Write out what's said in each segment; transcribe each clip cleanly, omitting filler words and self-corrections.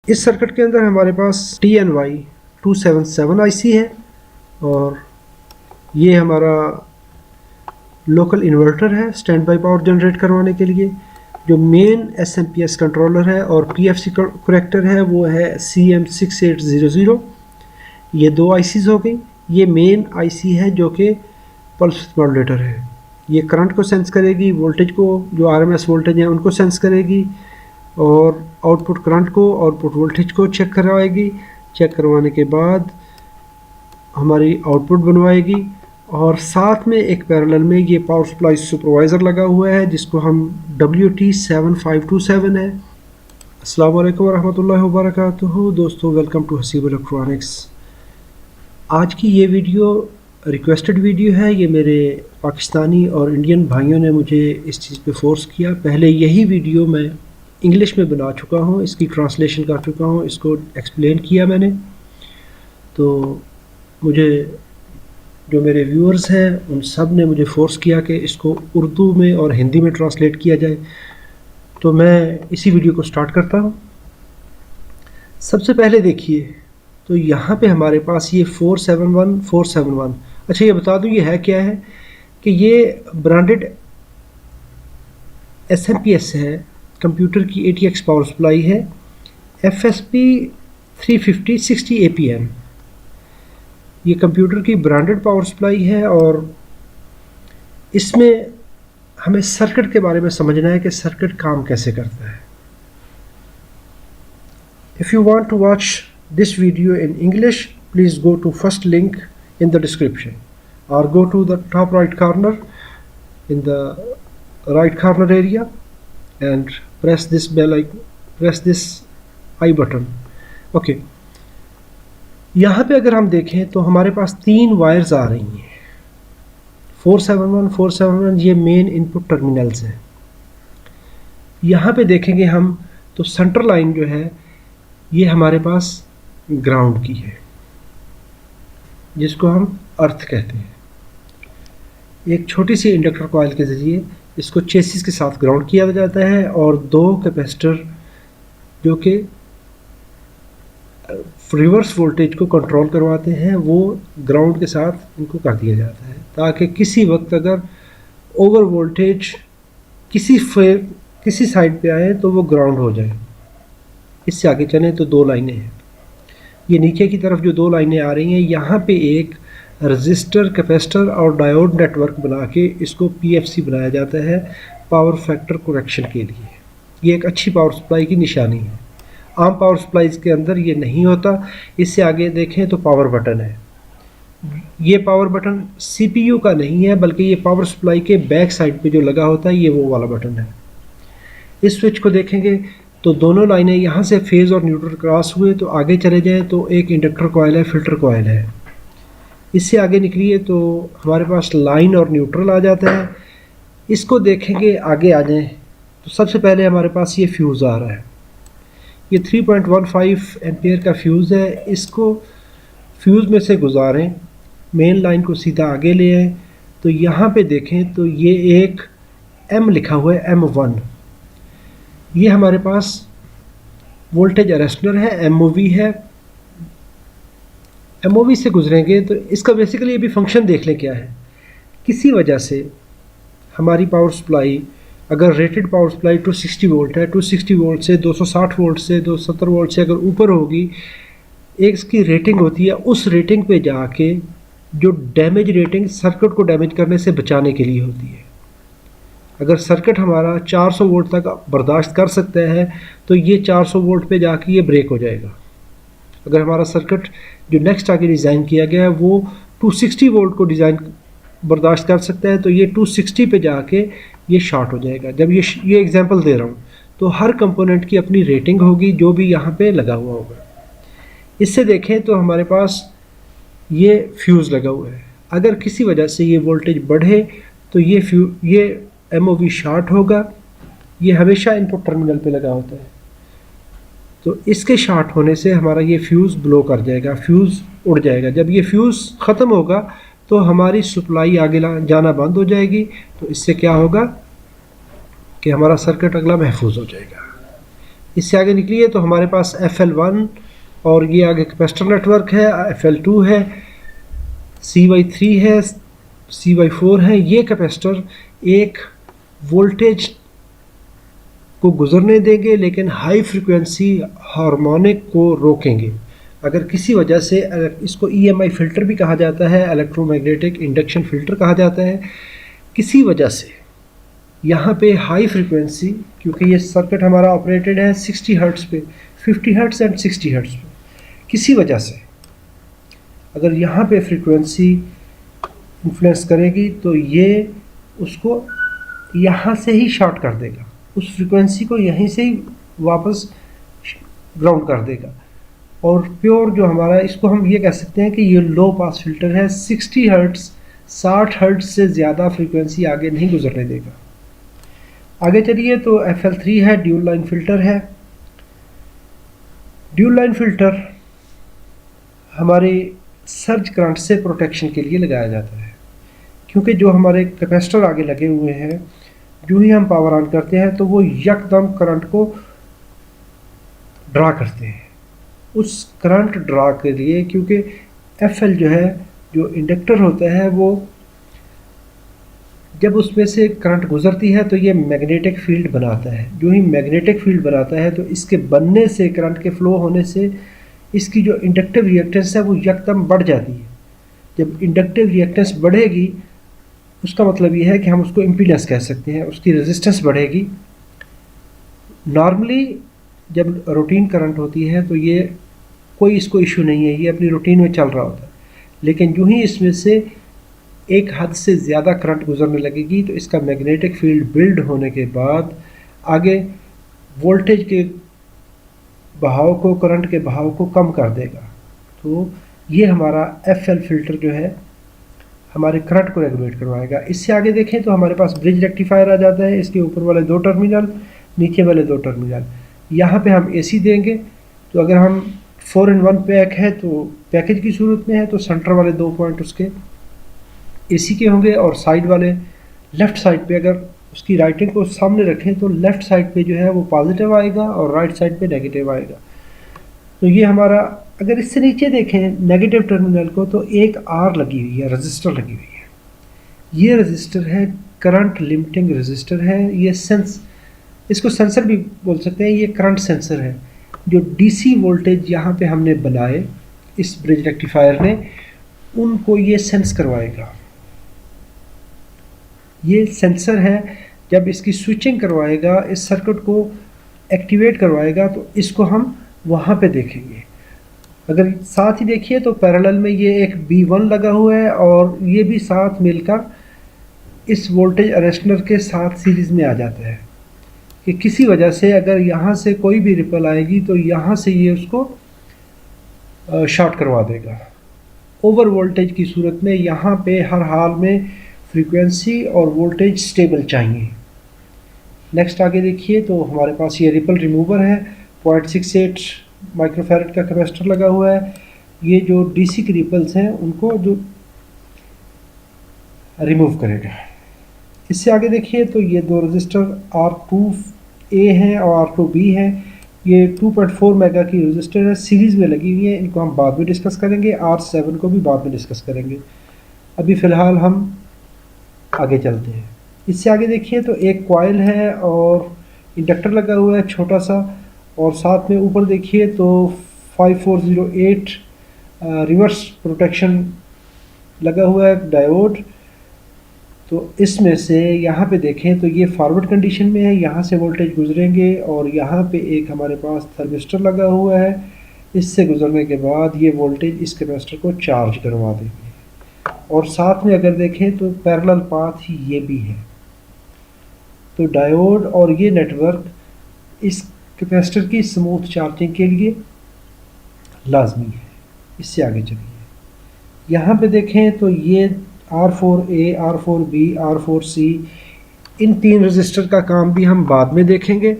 इस सर्किट के अंदर हमारे पास TNY 277 IC है और ये हमारा लोकल इन्वर्टर है स्टैंड बाई पावर जनरेट करवाने के लिए। जो मेन SMPS कंट्रोलर है और PFC करेक्टर है वो है CM6800। ये दो ICs हो गई। ये मेन IC है जो कि पल्स मॉड्यूलेटर है। ये करंट को सेंस करेगी, वोल्टेज को, जो RMS वोल्टेज है उनको सेंस करेगी और आउटपुट करंट को, आउटपुट वोल्टेज को चेक करवाएगी। चेक करवाने के बाद हमारी आउटपुट बनवाएगी और साथ में एक पैरेलल में ये पावर सप्लाई सुपरवाइज़र लगा हुआ है जिसको हम WT7527 है। अस्सलाम वालेकुम वरहमतुल्लाहि वबरकातुहू। दोस्तों, वेलकम टू हसीब इलेक्ट्रॉनिक्स। आज की ये वीडियो रिक्वेस्टेड वीडियो है। ये मेरे पाकिस्तानी और इंडियन भाइयों ने मुझे इस चीज़ पे फोर्स किया। पहले यही वीडियो मैं इंग्लिश में बना चुका हूँ, इसकी ट्रांसलेशन कर चुका हूँ, इसको एक्सप्लेन किया मैंने। तो मुझे जो मेरे व्यूअर्स हैं उन सब ने मुझे फ़ोर्स किया कि इसको उर्दू में और हिंदी में ट्रांसलेट किया जाए। तो मैं इसी वीडियो को स्टार्ट करता हूँ। सबसे पहले देखिए, तो यहाँ पे हमारे पास ये 471। अच्छा, ये बता दूँ ये है क्या है कि ये ब्रांडेड SMPS है, कंप्यूटर की ATX पावर सप्लाई है, FSP 350/60 APM। ये कंप्यूटर की ब्रांडेड पावर सप्लाई है और इसमें हमें सर्किट के बारे में समझना है कि सर्किट काम कैसे करता है। If you want to watch this video in English, please go to first link in the description और go to the top right corner in the right corner area and press this bell icon, press this I button. Okay, यहाँ पे अगर हम देखें तो हमारे पास 3 wires आ रही हैं। 471 ये मेन इनपुट टर्मिनल्स हैं। यहाँ पे देखेंगे हम तो सेंटर लाइन जो है ये हमारे पास ग्राउंड की है, जिसको हम अर्थ कहते हैं। एक छोटी सी इंडक्टर कॉइल के ज़रिए इसको चेसिस के साथ ग्राउंड किया जाता है और 2 कैपेसिटर जो कि रिवर्स वोल्टेज को कंट्रोल करवाते हैं वो ग्राउंड के साथ इनको कर दिया जाता है, ताकि किसी वक्त अगर ओवर वोल्टेज किसी साइड पे आए तो वो ग्राउंड हो जाए। इससे आगे चलें तो 2 लाइनें हैं। ये नीचे की तरफ जो 2 लाइनें आ रही हैं, यहाँ पे एक रजिस्टर, कैपेसिटर और डायोड नेटवर्क बना के इसको PFC बनाया जाता है पावर फैक्टर करेक्शन के लिए। ये एक अच्छी पावर सप्लाई की निशानी है। आम पावर सप्लाईज के अंदर ये नहीं होता। इससे आगे देखें तो पावर बटन है। ये पावर बटन CPU का नहीं है, बल्कि ये पावर सप्लाई के बैक साइड पे जो लगा होता है ये वो वाला बटन है। इस स्विच को देखेंगे तो दोनों लाइनें यहाँ से फेज़ और न्यूट्रल क्रॉस हुए तो आगे चले जाएँ तो एक इंडक्टर कॉइल है, फिल्टर कॉइल है। इससे आगे निकलिए तो हमारे पास लाइन और न्यूट्रल आ जाता है। इसको देखेंगे, आगे आ जाएं तो सबसे पहले हमारे पास ये फ्यूज़ आ रहा है। ये 3.15 एम्पियर का फ्यूज़ है। इसको फ्यूज़ में से गुजारें, मेन लाइन को सीधा आगे ले आएँ तो यहाँ पे देखें तो ये एक M लिखा हुआ है, M1। ये हमारे पास वोल्टेज अरेस्टर है, MOV है। MOV से गुजरेंगे तो इसका बेसिकली ये भी फंक्शन देख लें क्या है। किसी वजह से हमारी पावर सप्लाई, अगर रेटेड पावर सप्लाई 260 वोल्ट है, 260 वोल्ट से 260 वोल्ट से 270 वोल्ट से अगर ऊपर होगी, एक इसकी रेटिंग होती है। उस रेटिंग पे जाके जो डैमेज रेटिंग सर्किट को डैमेज करने से बचाने के लिए होती है। अगर सर्किट हमारा 400 वोल्ट तक बर्दाश्त कर सकता है तो ये 400 वोल्ट पे जाके ये ब्रेक हो जाएगा। अगर हमारा सर्किट जो नेक्स्ट आगे डिज़ाइन किया गया है वो 260 वोल्ट को डिज़ाइन बर्दाश्त कर सकता है तो ये 260 पे जाके ये शॉर्ट हो जाएगा। जब ये एग्जांपल दे रहा हूँ तो हर कंपोनेंट की अपनी रेटिंग होगी जो भी यहाँ पे लगा हुआ होगा। इससे देखें तो हमारे पास ये फ्यूज़ लगा हुआ है। अगर किसी वजह से ये वोल्टेज बढ़े तो ये MOV शॉर्ट होगा। ये हमेशा इनपुट टर्मिनल पे लगा होता है, तो इसके शॉर्ट होने से हमारा ये फ्यूज़ ब्लो कर जाएगा, फ्यूज़ उड़ जाएगा। जब ये फ्यूज़ ख़त्म होगा तो हमारी सप्लाई आगे जाना बंद हो जाएगी। तो इससे क्या होगा कि हमारा सर्किट अगला महफूज हो जाएगा। इससे आगे निकलिए तो हमारे पास FL1 और ये आगे कैपेसिटर नेटवर्क है, FL2 है, CY3 है, CY4 है। ये कैपेसिटर एक वोल्टेज को गुजरने देंगे लेकिन हाई फ्रिक्वेंसी हार्मोनिक को रोकेंगे। अगर किसी वजह से, इसको EMI फ़िल्टर भी कहा जाता है, इलेक्ट्रोमैग्नेटिक इंडक्शन फ़िल्टर कहा जाता है, किसी वजह से यहाँ पे हाई फ्रिक्वेंसी, क्योंकि ये सर्किट हमारा ऑपरेटेड है 60 हर्ट्ज़ पे, 50 हर्ट्ज़ एंड 60 हर्ट्ज़ पे, किसी वजह से अगर यहाँ पे फ्रिक्वेंसी इन्फ्लुएंस करेगी तो ये उसको यहाँ से ही शॉर्ट कर देगा, उस फ्रिक्वेंसी को यहीं से ही वापस ग्राउंड कर देगा। और प्योर जो हमारा, इसको हम ये कह सकते हैं कि ये लो पास फिल्टर है, 60 हर्ट्ज़ 60 हर्ट्ज़ से ज़्यादा फ्रिक्वेंसी आगे नहीं गुजरने देगा। आगे चलिए तो FL3 है, ड्यूल लाइन फ़िल्टर है। ड्यूल लाइन फ़िल्टर हमारे सर्ज करंट से प्रोटेक्शन के लिए लगाया जाता है, क्योंकि जो हमारे कैपेसिटर आगे लगे हुए हैं, जो ही हम पावर ऑन करते हैं तो वो यकदम करंट को ड्रा करते हैं। उस करंट ड्रा के लिए, क्योंकि FL जो है, जो इंडक्टर होता है, वो जब उसमें से करंट गुजरती है तो ये मैग्नेटिक फील्ड बनाता है। जो ही मैग्नेटिक फील्ड बनाता है तो इसके बनने से, करंट के फ्लो होने से, इसकी जो इंडक्टिव रिएक्टेंस है वो यकदम बढ़ जाती है। जब इंडक्टिव रिएक्टेंस बढ़ेगी, उसका मतलब ये है कि हम उसको इम्पीडेंस कह सकते हैं, उसकी रेजिस्टेंस बढ़ेगी। नॉर्मली जब रूटीन करंट होती है तो ये कोई इसको इशू नहीं है, ये अपनी रूटीन में चल रहा होता है। लेकिन यूँ ही इसमें से एक हद से ज़्यादा करंट गुजरने लगेगी तो इसका मैग्नेटिक फील्ड बिल्ड होने के बाद आगे वोल्टेज के बहाव को, करंट के बहाव को कम कर देगा। तो ये हमारा FL फ़िल्टर जो है हमारे करंट को रेगुलेट करवाएगा। इससे आगे देखें तो हमारे पास ब्रिज रेक्टिफायर आ जाता है। इसके ऊपर वाले 2 टर्मिनल, नीचे वाले 2 टर्मिनल, यहाँ पे हम AC देंगे। तो अगर हम 4-in-1 पैक है तो पैकेज की सूरत में है तो सेंटर वाले 2 पॉइंट उसके AC के होंगे, और साइड वाले लेफ़्ट साइड पे अगर उसकी राइटिंग को सामने रखें तो लेफ़्ट साइड पे जो है वो पॉजिटिव आएगा और राइट साइड पे नेगेटिव आएगा। तो ये हमारा, अगर इससे नीचे देखें नेगेटिव टर्मिनल को तो एक R लगी हुई है, रजिस्टर लगी हुई है। ये रजिस्टर है करंट लिमिटिंग रजिस्टर है। ये इसको सेंसर भी बोल सकते हैं। ये करंट सेंसर है। जो DC वोल्टेज यहाँ पे हमने बनाए इस ब्रिज रेक्टिफायर ने, उनको ये सेंस करवाएगा। ये सेंसर है, जब इसकी स्विचिंग करवाएगा, इस सर्किट को एक्टिवेट करवाएगा तो इसको हम वहाँ पे देखेंगे। अगर साथ ही देखिए तो पैरेलल में ये एक B1 लगा हुआ है और ये भी साथ मिलकर इस वोल्टेज अरेस्टनर के साथ सीरीज़ में आ जाता है कि किसी वजह से अगर यहाँ से कोई भी रिपल आएगी तो यहाँ से ये उसको शॉर्ट करवा देगा। ओवर वोल्टेज की सूरत में यहाँ पे हर हाल में फ्रीक्वेंसी और वोल्टेज स्टेबल चाहिए। नेक्स्ट आगे देखिए तो हमारे पास ये रिपल रिमूवर है। 0.68 माइक्रोफैरड का कैपेसिटर लगा हुआ है। ये जो DC की रिपल्स हैं उनको जो रिमूव करेगा। इससे आगे देखिए तो ये 2 रजिस्टर R2A हैं और R2B हैं। ये 2.4 मेगा की रजिस्टर है, सीरीज़ में लगी हुई है। इनको हम बाद में डिस्कस करेंगे। R7 को भी बाद में डिस्कस करेंगे। अभी फ़िलहाल हम आगे चलते हैं। इससे आगे देखिए तो एक कॉइल है और इंडक्टर लगा हुआ है छोटा सा, और साथ में ऊपर देखिए तो 5408 रिवर्स प्रोटेक्शन लगा हुआ है डायोड। तो इसमें से यहाँ पे देखें तो ये फॉरवर्ड कंडीशन में है, यहाँ से वोल्टेज गुजरेंगे और यहाँ पे एक हमारे पास थर्मिस्टर लगा हुआ है। इससे गुजरने के बाद ये वोल्टेज इस कैपेसिटर को चार्ज करवा देंगे। और साथ में अगर देखें तो पैरेलल पाथ ही ये भी है। तो डायोड और ये नेटवर्क इस कैपेसिटर की स्मूथ चार्जिंग के लिए लाजमी है। इससे आगे चलिए, यहाँ पे देखें तो ये R4A, R4B, R4C, इन 3 रजिस्टर का काम भी हम बाद में देखेंगे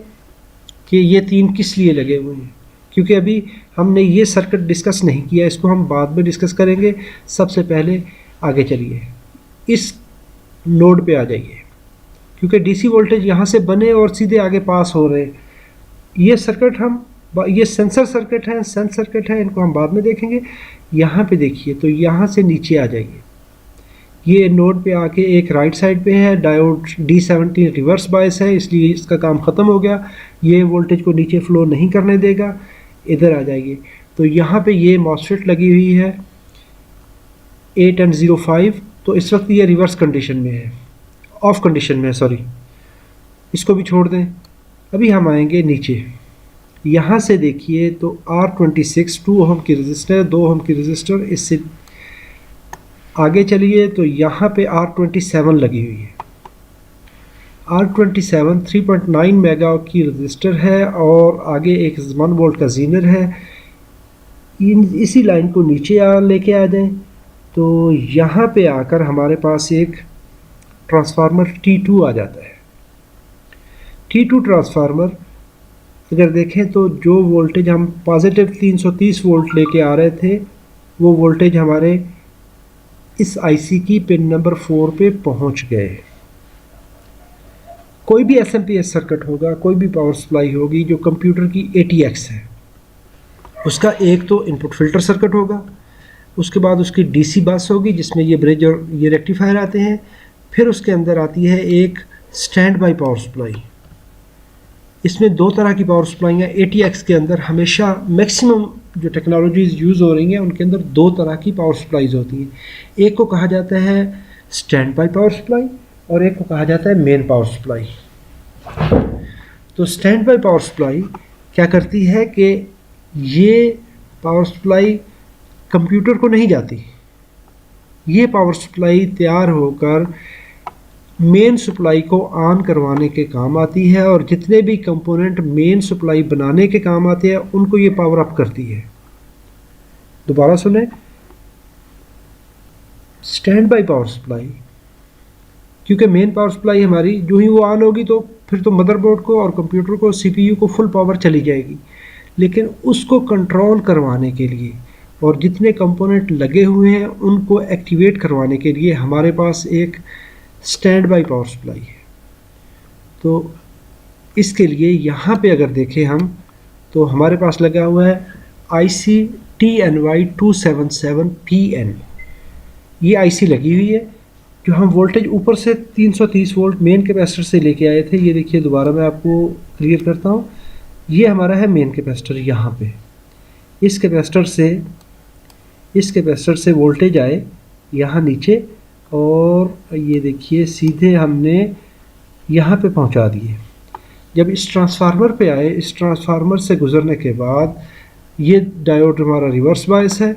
कि ये 3 किस लिए लगे हुए हैं, क्योंकि अभी हमने ये सर्किट डिस्कस नहीं किया, इसको हम बाद में डिस्कस करेंगे। सबसे पहले आगे चलिए, इस लोड पे आ जाइए, क्योंकि DC वोल्टेज यहाँ से बने और सीधे आगे पास हो रहे। ये सर्किट ये सेंसर सर्किट है, सेंस सर्किट है, इनको हम बाद में देखेंगे। यहाँ पे देखिए तो यहाँ से नीचे आ जाइए, ये नोड पे आके एक राइट साइड पे है, डायोड D17 रिवर्स बायस है, इसलिए इसका काम ख़त्म हो गया, ये वोल्टेज को नीचे फ्लो नहीं करने देगा। इधर आ जाइए तो यहाँ पे ये मॉसफेट लगी हुई है 8 and 05, तो इस वक्त ये रिवर्स कंडीशन में है, ऑफ कंडीशन में है, सॉरी, इसको भी छोड़ दें। अभी हम आएंगे नीचे, यहाँ से देखिए तो R26 2 ओम की रजिस्टर, 2 ओम की रजिस्टर, इससे आगे चलिए तो यहाँ पे R27 लगी हुई है। R27 3.9 मेगा की रजिस्टर है और आगे एक 1 वोल्ट का जीनर है। इसी लाइन को नीचे लेके आ जाएं तो यहाँ पे आकर हमारे पास एक ट्रांसफार्मर T2 आ जाता है। T2 ट्रांसफार्मर अगर देखें तो जो वोल्टेज हम पॉजिटिव 330 वोल्ट लेके आ रहे थे, वो वोल्टेज हमारे इस आईसी की पिन नंबर 4 पे पहुंच गए। कोई भी एसएमपीएस सर्किट होगा, कोई भी पावर सप्लाई होगी जो कंप्यूटर की ATX है, उसका एक तो इनपुट फिल्टर सर्किट होगा, उसके बाद उसकी DC बस होगी जिसमें ये ब्रिज और ये रेक्टिफायर आते हैं, फिर उसके अंदर आती है एक स्टैंड बाई पावर सप्लाई। इसमें दो तरह की पावर सप्लाई हैं। ATX के अंदर हमेशा मैक्सिमम जो टेक्नोलॉजीज़ यूज़ हो रही हैं उनके अंदर दो तरह की पावर सप्लाईज होती हैं। एक को कहा जाता है स्टैंड बाई पावर सप्लाई और एक को कहा जाता है मेन पावर सप्लाई। तो स्टैंड बाई पावर सप्लाई क्या करती है कि ये पावर सप्लाई कंप्यूटर को नहीं जाती, ये पावर सप्लाई तैयार होकर मेन सप्लाई को ऑन करवाने के काम आती है और जितने भी कंपोनेंट मेन सप्लाई बनाने के काम आते हैं उनको ये पावर अप करती है। दोबारा सुने, स्टैंड बाई पावर सप्लाई, क्योंकि मेन पावर सप्लाई हमारी जो ही वो ऑन होगी तो फिर तो मदरबोर्ड को और कंप्यूटर को, CPU को फुल पावर चली जाएगी, लेकिन उसको कंट्रोल करवाने के लिए और जितने कंपोनेंट लगे हुए हैं उनको एक्टिवेट करवाने के लिए हमारे पास एक स्टैंड बाई पावर सप्लाई है। तो इसके लिए यहाँ पे अगर देखें हम तो हमारे पास लगा हुआ है IC TNY277PN, ये IC लगी हुई है। जो हम वोल्टेज ऊपर से 330 वोल्ट मेन कैपेसिटर से लेके आए थे, ये देखिए दोबारा मैं आपको क्लियर करता हूँ, ये हमारा है मेन कैपेसिटर। यहाँ पे इस कैपेसिटर से वोल्टेज आए यहाँ नीचे और ये देखिए सीधे हमने यहाँ पे पहुँचा दिए। जब इस ट्रांसफार्मर पे आए, इस ट्रांसफार्मर से गुज़रने के बाद ये डायोड हमारा रिवर्स बायस है,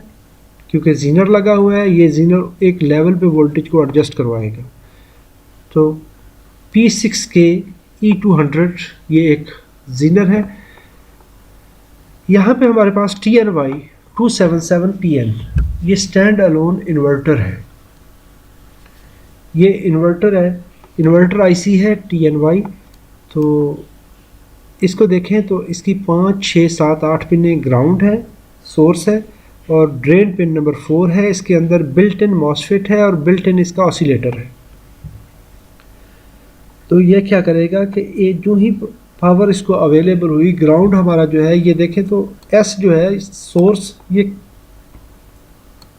क्योंकि जीनर लगा हुआ है, ये जीनर एक लेवल पे वोल्टेज को एडजस्ट करवाएगा। तो P6K E200 ये एक जीनर है। यहाँ पे हमारे पास TNY277PN ये स्टैंड अलोन इन्वर्टर है। ये इन्वर्टर है, इन्वर्टर IC है TNY। तो इसको देखें तो इसकी 5, 6, 7, 8 पिनें ग्राउंड है, सोर्स है और ड्रेन पिन नंबर 4 है। इसके अंदर बिल्ट इन मॉसफेट है और बिल्ट इन इसका ऑसिलेटर है। तो ये क्या करेगा कि ये जो ही पावर इसको अवेलेबल हुई, ग्राउंड हमारा जो है ये देखें तो S जो है सोर्स ये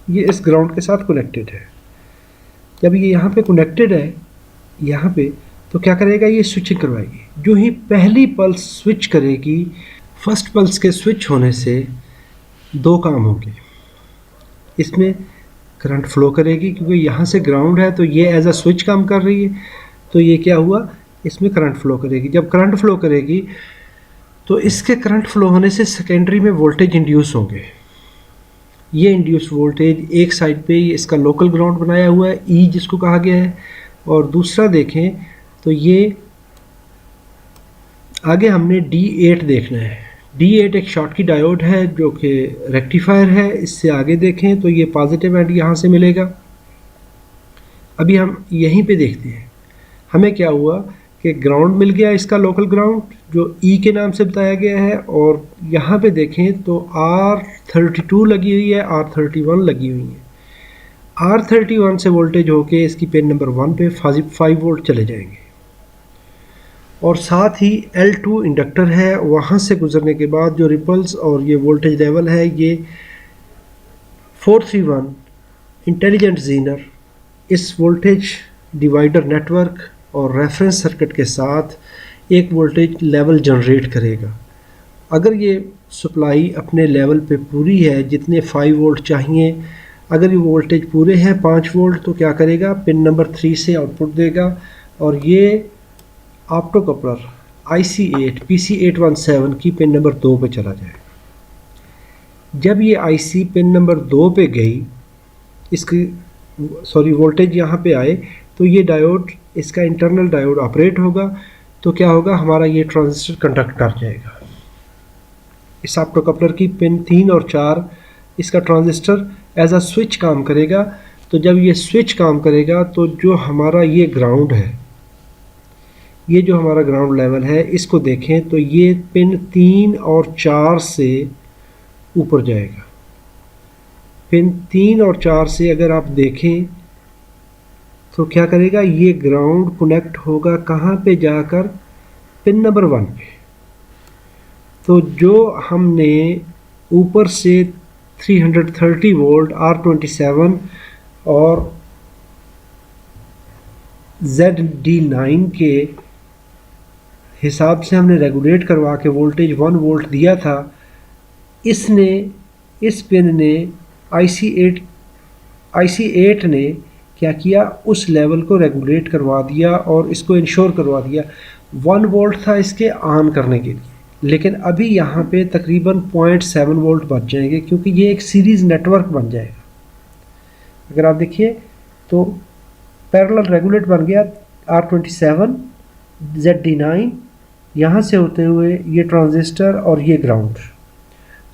इस ग्राउंड के साथ कनेक्टेड है। जब ये यहाँ पे कनेक्टेड है यहाँ पे, तो क्या करेगा, ये स्विचिंग करवाएगी। जो ही पहली पल्स स्विच करेगी, फर्स्ट पल्स के स्विच होने से दो काम होंगे। इसमें करंट फ्लो करेगी, क्योंकि यहाँ से ग्राउंड है तो ये एज अ स्विच काम कर रही है। तो ये क्या हुआ, इसमें करंट फ्लो करेगी। जब करंट फ्लो करेगी तो इसके करंट फ्लो होने से सेकेंडरी में वोल्टेज इंड्यूस होंगे। ये इंड्यूस वोल्टेज एक साइड पे इसका लोकल ग्राउंड बनाया हुआ है, E जिसको कहा गया है, और दूसरा देखें तो ये आगे हमने D8 देखना है। D8 एक शॉर्ट की डायोड है जो कि रेक्टिफायर है। इससे आगे देखें तो ये पॉजिटिव एंड यहाँ से मिलेगा। अभी हम यहीं पे देखते हैं हमें क्या हुआ कि ग्राउंड मिल गया, इसका लोकल ग्राउंड जो E के नाम से बताया गया है, और यहाँ पे देखें तो R32 लगी हुई है, R31 लगी हुई है। R31 से वोल्टेज होके इसकी पिन नंबर 1 पे 5 वोल्ट चले जाएंगे और साथ ही L2 इंडक्टर है, वहाँ से गुजरने के बाद जो रिपल्स और ये वोल्टेज लेवल है ये 431 इंटेलिजेंट ज़ीनर इस वोल्टेज डिवाइडर नेटवर्क और रेफरेंस सर्किट के साथ एक वोल्टेज लेवल जनरेट करेगा। अगर ये सप्लाई अपने लेवल पे पूरी है, जितने 5 वोल्ट चाहिए, अगर ये वोल्टेज पूरे हैं 5 वोल्ट, तो क्या करेगा, पिन नंबर 3 से आउटपुट देगा और ये ऑप्टो कपलर IC8 PC817 की पिन नंबर 2 पे चला जाएगा। जब ये IC पिन नंबर 2 पे गई, वोल्टेज यहाँ पे आए, तो ये डायोड, इसका इंटरनल डायोड ऑपरेट होगा। तो क्या होगा, हमारा ये ट्रांजिस्टर कंडक्ट कर जाएगा। इस ऑप्टो कपलर की पिन 3 और 4 इसका ट्रांजिस्टर एज अ स्विच काम करेगा। तो जब ये स्विच काम करेगा तो जो हमारा ये ग्राउंड है, ये जो हमारा ग्राउंड लेवल है, इसको देखें तो ये पिन 3 और 4 से ऊपर जाएगा। पिन 3 और 4 से अगर आप देखें तो क्या करेगा, ये ग्राउंड कनेक्ट होगा कहाँ पे जाकर, पिन नंबर 1 पे। तो जो हमने ऊपर से 330 वोल्ट R27 और ZD9 के हिसाब से हमने रेगुलेट करवा के वोल्टेज 1 वोल्ट दिया था, इस पिन ने IC8 ने क्या किया, उस लेवल को रेगुलेट करवा दिया और इसको इंश्योर करवा दिया। 1 वोल्ट था इसके ऑन करने के लिए, लेकिन अभी यहाँ पे तकरीबन 0.7 वोल्ट बच जाएंगे, क्योंकि ये एक सीरीज़ नेटवर्क बन जाएगा। अगर आप देखिए तो पैरेलल रेगुलेट बन गया R27 ZD9, यहाँ से होते हुए ये ट्रांजिस्टर और ये ग्राउंड।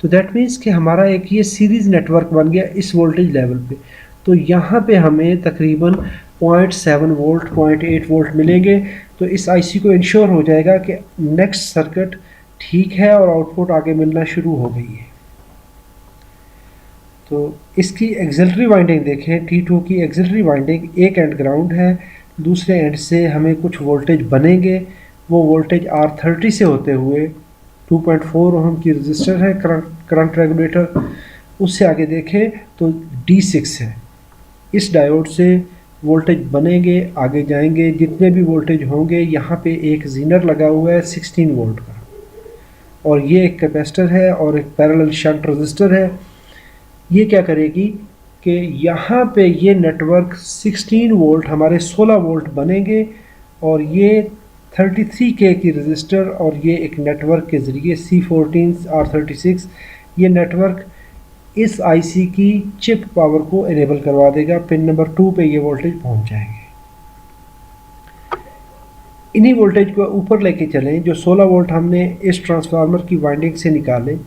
तो दैट मीन्स कि हमारा एक ये सीरीज़ नेटवर्क बन गया इस वोल्टेज लेवल पे। तो यहाँ पे हमें तकरीबन 0.7 वोल्ट 0.8 वोल्ट मिलेंगे। तो इस IC को इंश्योर हो जाएगा कि नेक्स्ट सर्किट ठीक है और आउटपुट आगे मिलना शुरू हो गई है। तो इसकी एक्सिलरी वाइंडिंग देखें, T2 की एक्सिलरी वाइंडिंग, एक एंड ग्राउंड है, दूसरे एंड से हमें कुछ वोल्टेज बनेंगे। वो वोल्टेज R30 से होते हुए 2.4 ओम की रजिस्टर है करंट रेगुलेटर, उससे आगे देखें तो D6 है। इस डायोड से वोल्टेज बनेंगे, आगे जाएंगे, जितने भी वोल्टेज होंगे। यहाँ पे एक ज़ीनर लगा हुआ है 16 वोल्ट का, और ये एक कैपेसिटर है और एक पैरेलल शंट रजिस्टर है। ये क्या करेगी कि यहाँ पे ये नेटवर्क 16 वोल्ट हमारे 16 वोल्ट बनेंगे, और ये 33K की रजिस्टर और ये एक नेटवर्क के ज़रिए C14 R36 ये नेटवर्क इस IC की चिप पावर को इनेबल करवा देगा। पिन नंबर 2 पे ये वोल्टेज पहुंच जाएंगे। इन्हीं वोल्टेज को ऊपर लेके चलें, जो 16 वोल्ट हमने इस ट्रांसफार्मर की वाइंडिंग से निकाले,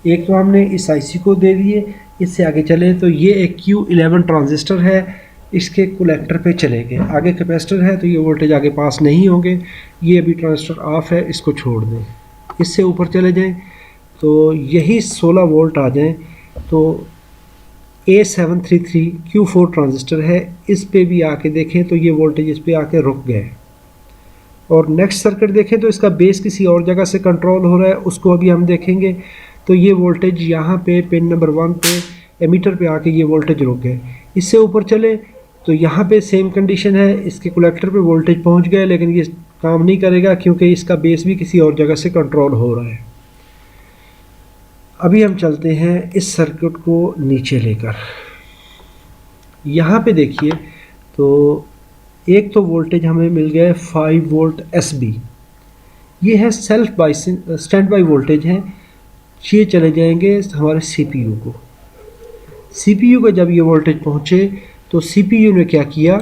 एक तो हमने इस IC को दे दिए। इससे आगे चलें तो ये एक Q11 ट्रांजिस्टर है, इसके कलेक्टर पे चले गए। आगे कैपेसिटर है तो ये वोल्टेज आगे पास नहीं होंगे। ये अभी ट्रांजिस्टर ऑफ है, इसको छोड़ दें। इससे ऊपर चले जाएं तो यही 16 वोल्ट आ जाएं तो A733 Q4 ट्रांजिस्टर है, इस पे भी आके देखें तो ये वोल्टेज इस पे आके रुक गए। और नेक्स्ट सर्किट देखें तो इसका बेस किसी और जगह से कंट्रोल हो रहा है, उसको अभी हम देखेंगे। तो ये वोल्टेज यहाँ पे पिन नंबर 1 पे एमीटर पे आके ये वोल्टेज रुक गए। इससे ऊपर चले तो यहाँ पे सेम कंडीशन है, इसके कलेक्टर पे वोल्टेज पहुँच गए, लेकिन ये काम नहीं करेगा क्योंकि इसका बेस भी किसी और जगह से कंट्रोल हो रहा है। अभी हम चलते हैं इस सर्किट को नीचे लेकर। यहाँ पे देखिए तो एक तो वोल्टेज हमें मिल गया 5 वोल्ट SB, ये है स्टैंड बाई वोल्टेज है। ये चले जाएंगे हमारे CPU को। CPU को जब ये वोल्टेज पहुँचे तो CPU ने क्या किया,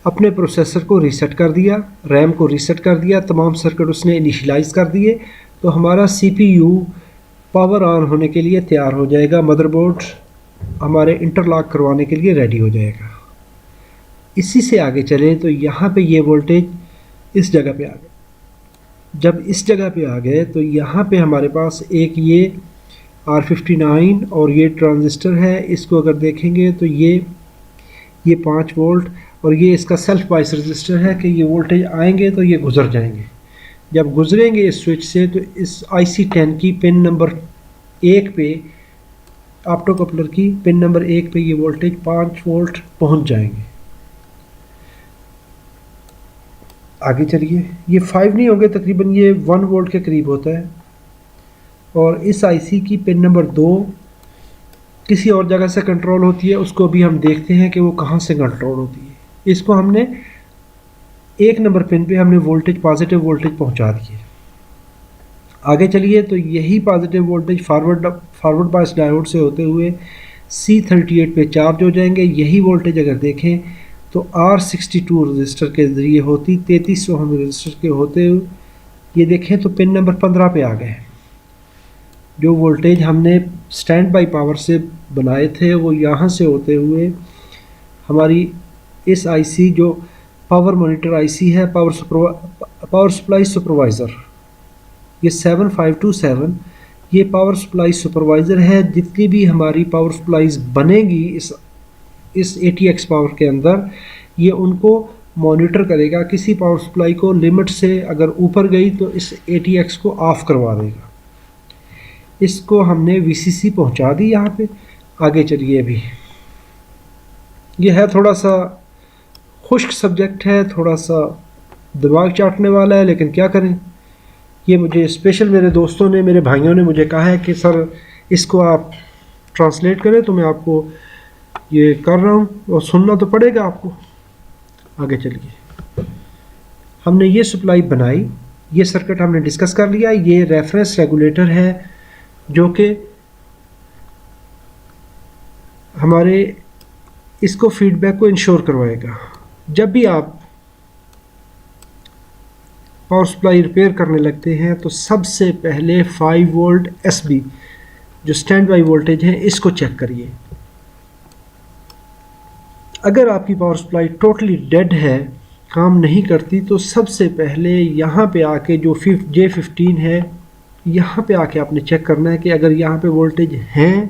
अपने प्रोसेसर को रीसेट कर दिया, रैम को रीसेट कर दिया, तमाम सर्किट उसने इनिशियलाइज कर दिए। तो हमारा CPU पावर ऑन होने के लिए तैयार हो जाएगा, मदरबोर्ड हमारे इंटरलॉक करवाने के लिए रेडी हो जाएगा। इसी से आगे चलें तो यहाँ पे ये वोल्टेज इस जगह पे आ गए। जब इस जगह पे आ गए तो यहाँ पे हमारे पास एक ये R59 और ये ट्रांजिस्टर है। इसको अगर देखेंगे तो ये 5 वोल्ट और ये इसका सेल्फ बायस रजिस्टर है कि ये वोल्टेज आएंगे तो ये गुजर जाएंगे। जब गुजरेंगे इस स्विच से तो इस IC10 की पिन नंबर 1 पे, ऑप्टो कपलर की पिन नंबर 1 पे ये वोल्टेज 5 वोल्ट पहुंच जाएंगे। आगे चलिए, ये 5 नहीं होंगे, तकरीबन ये 1 वोल्ट के करीब होता है। और इस IC की पिन नंबर 2 किसी और जगह से कंट्रोल होती है, उसको भी हम देखते हैं कि वो कहाँ से कंट्रोल होती है। इसको हमने 1 नंबर पिन पे हमने वोल्टेज, पॉजिटिव वोल्टेज पहुंचा दिए। आगे चलिए, तो यही positive voltage forward bias diode से होते हुए C38 पे चार्ज हो जाएंगे। यही वोल्टेज अगर देखें तो R62 रजिस्टर के ज़रिए होती 3300 हम रजिस्टर के होते हुए ये देखें तो पिन नंबर 15 पे आ गए। जो वोल्टेज हमने स्टैंड बाई पावर से बनाए थे वो यहाँ से होते हुए हमारी इस IC जो पावर मॉनिटर IC है, पावर सप्लाई सुपरवाइज़र, ये 7527, ये पावर सप्लाई सुपरवाइज़र है। जितनी भी हमारी पावर सप्लाईज बनेगी इस ATX पावर के अंदर, ये उनको मॉनिटर करेगा। किसी पावर सप्लाई को लिमिट से अगर ऊपर गई तो इस ATX को ऑफ करवा देगा। इसको हमने VCC पहुंचा दी यहाँ पे। आगे चलिए, अभी ये है थोड़ा सा खुश्क सब्जेक्ट है, थोड़ा सा दिमाग चाटने वाला है, लेकिन क्या करें। ये मुझे स्पेशल मेरे दोस्तों ने, मेरे भाइयों ने मुझे कहा है कि सर इसको आप ट्रांसलेट करें, तो मैं आपको ये कर रहा हूँ और सुनना तो पड़ेगा आपको। आगे चलिए, हमने ये सप्लाई बनाई, ये सर्किट हमने डिस्कस कर लिया। ये रेफरेंस रेगुलेटर है जो कि हमारे इसको फीडबैक को इंश्योर करवाएगा। जब भी आप पावर सप्लाई रिपेयर करने लगते हैं तो सबसे पहले 5 वोल्ट SB जो स्टैंड बाई वोल्टेज है इसको चेक करिए। अगर आपकी पावर सप्लाई टोटली डेड है, काम नहीं करती, तो सबसे पहले यहाँ पे आके जो J15 है, यहाँ पे आके आपने चेक करना है कि अगर यहाँ पे वोल्टेज हैं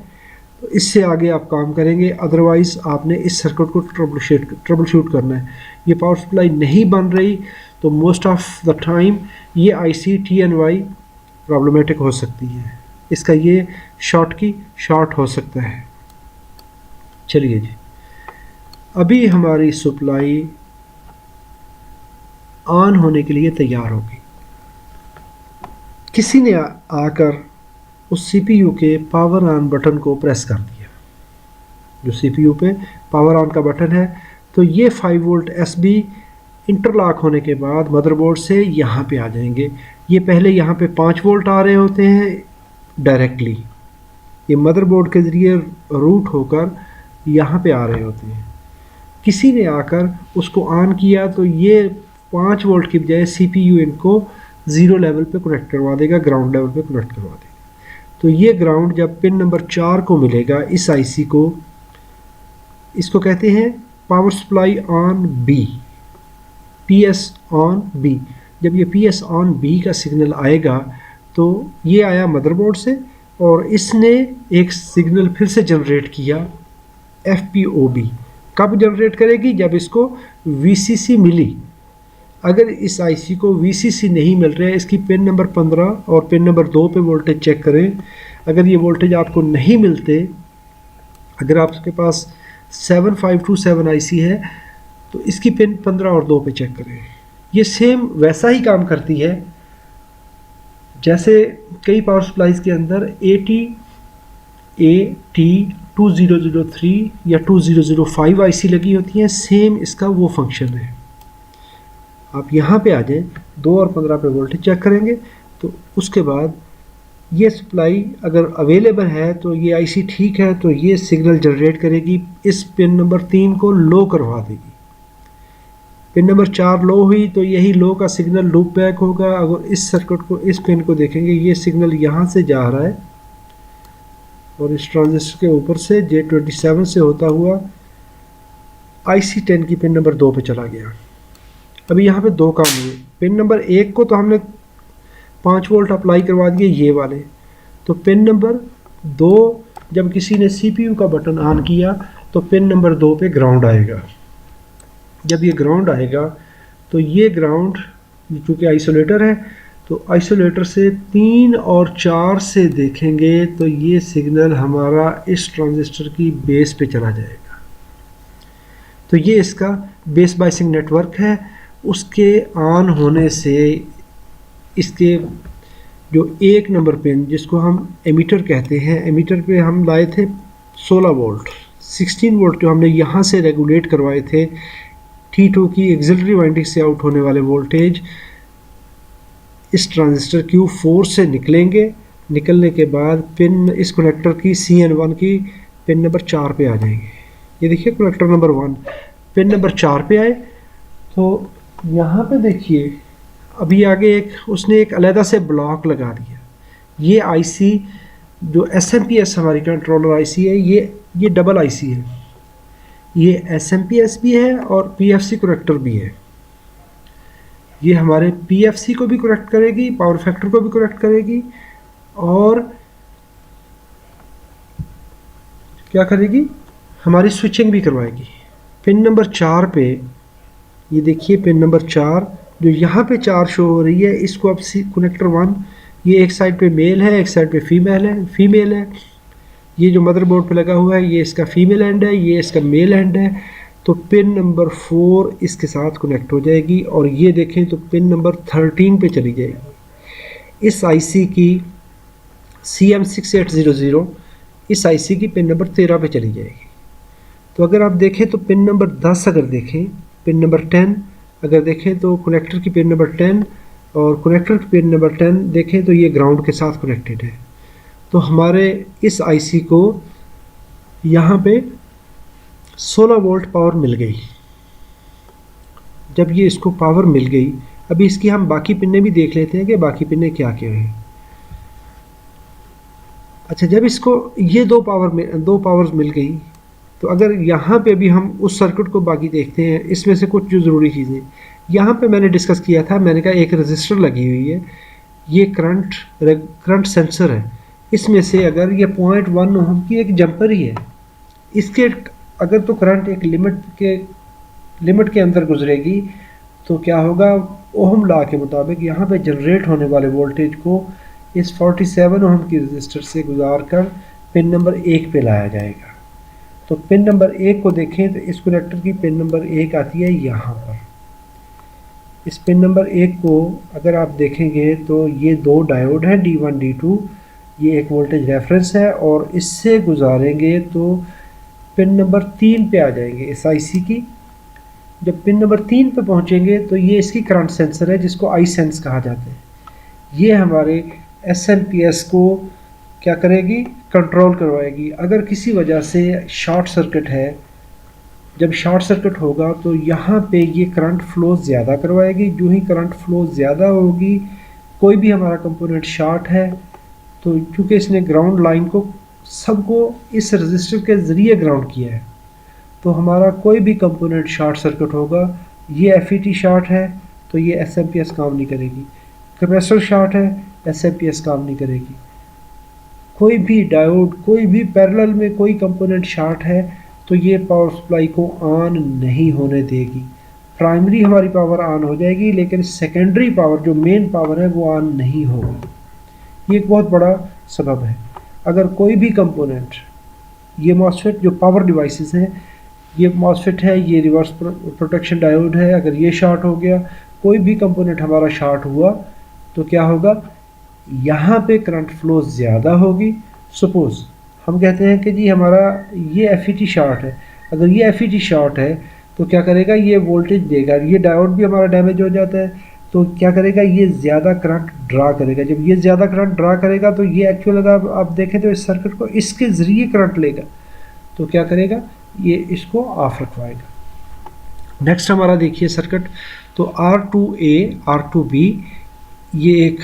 तो इससे आगे आप काम करेंगे, अदरवाइज़ आपने इस सर्किट को ट्रबल शूट करना है। ये पावर सप्लाई नहीं बन रही तो मोस्ट ऑफ द टाइम ये IC TNY प्रॉब्लमेटिक हो सकती है, इसका ये शॉर्ट हो सकता है। चलिए जी, अभी हमारी सप्लाई ऑन होने के लिए तैयार होगी। किसी ने आकर उस CPU के पावर ऑन बटन को प्रेस कर दिया। जो CPU पे पावर ऑन का बटन है, तो ये 5 वोल्ट SB इंटरलॉक होने के बाद मदरबोर्ड से यहाँ पे आ जाएंगे। ये पहले यहाँ पे 5 वोल्ट आ रहे होते हैं डायरेक्टली, ये मदरबोर्ड के ज़रिए रूट होकर यहाँ पे आ रहे होते हैं। किसी ने आकर उसको ऑन किया तो ये 5 वोल्ट की बजाय CPU इनको 0 लेवल पे कनेक्ट करवा देगा, ग्राउंड लेवल पे कनेक्ट करवा देगा। तो ये ग्राउंड जब पिन नंबर 4 को मिलेगा इस IC को, इसको कहते हैं power supply on B, PS on B। जब ये PS ऑन B का सिग्नल आएगा तो ये आया मदरबोर्ड से और इसने एक सिग्नल फिर से जनरेट किया FPOB। कब जनरेट करेगी? जब इसको VCC मिली। अगर इस IC को VCC नहीं मिल रहा है, इसकी पिन नंबर 15 और पिन नंबर 2 पे वोल्टेज चेक करें। अगर ये वोल्टेज आपको नहीं मिलते, अगर आपके पास 7527 IC है तो इसकी पिन 15 और 2 पे चेक करें। ये सेम वैसा ही काम करती है जैसे कई पावर सप्लाईज के अंदर AT2003 या 2005 IC लगी होती हैं, सेम इसका वो फंक्शन है। आप यहाँ पे आ जाएं, 2 और 15 पे वोल्टेज चेक करेंगे तो उसके बाद ये सप्लाई अगर अवेलेबल है तो ये IC ठीक है, तो ये सिग्नल जनरेट करेगी, इस पिन नंबर 3 को लो करवा देगी। पिन नंबर 4 लो हुई तो यही लो का सिग्नल लूप बैक होगा। अगर इस सर्किट को, इस पिन को देखेंगे, ये सिग्नल यहाँ से जा रहा है और इस ट्रांजिस्टर के ऊपर से J27 से होता हुआ IC10 की पिन नंबर 2 पे चला गया। अभी यहाँ पे 2 काम हुए। पिन नंबर 1 को तो हमने 5 वोल्ट अप्लाई करवा दिए ये वाले, तो पिन नंबर 2 जब किसी ने CPU का बटन ऑन किया तो पिन नंबर 2 पे ग्राउंड आएगा। जब ये ग्राउंड आएगा तो ये ग्राउंड चूँकि आइसोलेटर है तो आइसोलेटर से 3 और 4 से देखेंगे तो ये सिग्नल हमारा इस ट्रांजिस्टर की बेस पे चला जाएगा। तो ये इसका बेस बायसिंग नेटवर्क है। उसके ऑन होने से इसके जो 1 नंबर पिन जिसको हम एमीटर कहते हैं, एमीटर पे हम लाए थे 16 वोल्ट, 16 वोल्ट जो हमने यहाँ से रेगुलेट करवाए थे T2 की एक्सिलरी वाइंडिंग से आउट होने वाले वोल्टेज इस ट्रांजिस्टर Q4 से निकलेंगे। निकलने के बाद पिन इस कनेक्टर की CN1 की पिन नंबर 4 पे आ जाएंगे। ये देखिए कनेक्टर नंबर 1 पिन नंबर 4 पे आए तो यहाँ पे देखिए अभी आगे उसने एक अलहदा से ब्लॉक लगा दिया। ये आईसी जो SMPS हमारी कंट्रोलर आईसी है, ये डबल आईसी है। ये SMPS भी है और PFC कनेक्टर भी है। ये हमारे PFC को भी कनेक्ट करेगी, पावर फैक्टर को भी कनेक्ट करेगी और क्या करेगी, हमारी स्विचिंग भी करवाएगी। पिन नंबर 4 पे ये देखिए पिन नंबर 4 जो यहाँ पे 4 शो हो रही है, इसको अब कनेक्टर 1, ये एक साइड पे मेल है, एक साइड पे फीमेल है। ये जो मदरबोर्ड पे लगा हुआ है ये इसका फीमेल एंड है, ये इसका मेल एंड है। तो पिन नंबर 4 इसके साथ कनेक्ट हो जाएगी और ये देखें तो पिन नंबर 13 पे चली जाएगी। इस आईसी की CM6800 इस आईसी की पिन नंबर 13 पे चली जाएगी। तो अगर आप देखें तो पिन नंबर 10 अगर देखें, पिन नंबर 10 अगर देखें तो कनेक्टर की पिन नंबर 10 और कनेक्टर की पिन नंबर 10 देखें तो ये ग्राउंड के साथ कनेक्टेड है। तो हमारे इस आईसी को यहाँ पे 16 वोल्ट पावर मिल गई। जब ये इसको पावर मिल गई, अभी इसकी हम बाकी पिनें भी देख लेते हैं कि बाकी पिनें क्या क्या हैं। अच्छा, जब इसको ये दो पावर्स मिल गई तो अगर यहाँ पे भी हम उस सर्किट को बाकी देखते हैं, इसमें से कुछ जो ज़रूरी चीज़ें यहाँ पे मैंने डिस्कस किया था। मैंने कहा एक रजिस्टर लगी हुई है, ये करंट सेंसर है। इसमें से अगर ये 0.1 ओम की एक जंपर ही है, इसके अगर तो करंट एक लिमिट के अंदर गुजरेगी तो क्या होगा, ओहम लॉ के मुताबिक यहाँ पे जनरेट होने वाले वोल्टेज को इस 47 ओहम की रजिस्टर से गुजार कर पिन नंबर 1 पे लाया जाएगा। तो पिन नंबर 1 को देखें तो इस कनेक्टर की पिन नंबर 1 आती है यहाँ पर। इस पिन नंबर 1 को अगर आप देखेंगे तो ये 2 डायोड हैं D1 D2, ये एक वोल्टेज रेफरेंस है और इससे गुजारेंगे तो पिन नंबर 3 पे आ जाएंगे इस आईसी की। जब पिन नंबर 3 पे पहुंचेंगे तो ये इसकी करंट सेंसर है जिसको आई सेंस कहा जाता है। ये हमारे SMPS को क्या करेगी, कंट्रोल करवाएगी। अगर किसी वजह से शॉर्ट सर्किट है, जब शॉर्ट सर्किट होगा तो यहाँ पे ये करंट फ्लो ज़्यादा करवाएगी। जो ही करंट फ्लो ज़्यादा होगी, कोई भी हमारा कंपोनेंट शॉर्ट है तो चूँकि इसने ग्राउंड लाइन को सबको इस रजिस्टर के ज़रिए ग्राउंड किया है, तो हमारा कोई भी कंपोनेंट शॉर्ट सर्किट होगा। ये FET शॉर्ट है तो ये SMPS काम नहीं करेगी। कैपेसिटर शॉर्ट है, SMPS काम नहीं करेगी। कोई भी डायोड, कोई भी पैरेलल में कोई कंपोनेंट शॉर्ट है तो ये पावर सप्लाई को ऑन नहीं होने देगी। प्राइमरी हमारी पावर ऑन हो जाएगी लेकिन सेकेंडरी पावर जो मेन पावर है वो ऑन नहीं होगी। ये एक बहुत बड़ा सबब है। अगर कोई भी कंपोनेंट, ये मॉसफेट जो पावर डिवाइसेस हैं, ये मॉसफेट है, ये रिवर्स प्रोटेक्शन डायोड है, अगर ये शॉर्ट हो गया, कोई भी कंपोनेंट हमारा शॉर्ट हुआ तो क्या होगा, यहाँ पे करंट फ्लो ज़्यादा होगी। सपोज़ हम कहते हैं कि जी हमारा ये FET शॉर्ट है। अगर ये FET शॉर्ट है तो क्या करेगा, ये वोल्टेज देगा। ये डायोड भी हमारा डैमेज हो जाता है तो क्या करेगा, ये ज़्यादा करंट ड्रा करेगा। जब ये ज़्यादा करंट ड्रा करेगा तो ये एक्चुअल अगर आप देखें तो इस सर्किट को इसके ज़रिए करंट लेगा तो क्या करेगा, ये इसको ऑफ रखवाएगा। नेक्स्ट हमारा देखिए सर्किट, तो R2A R2B ये एक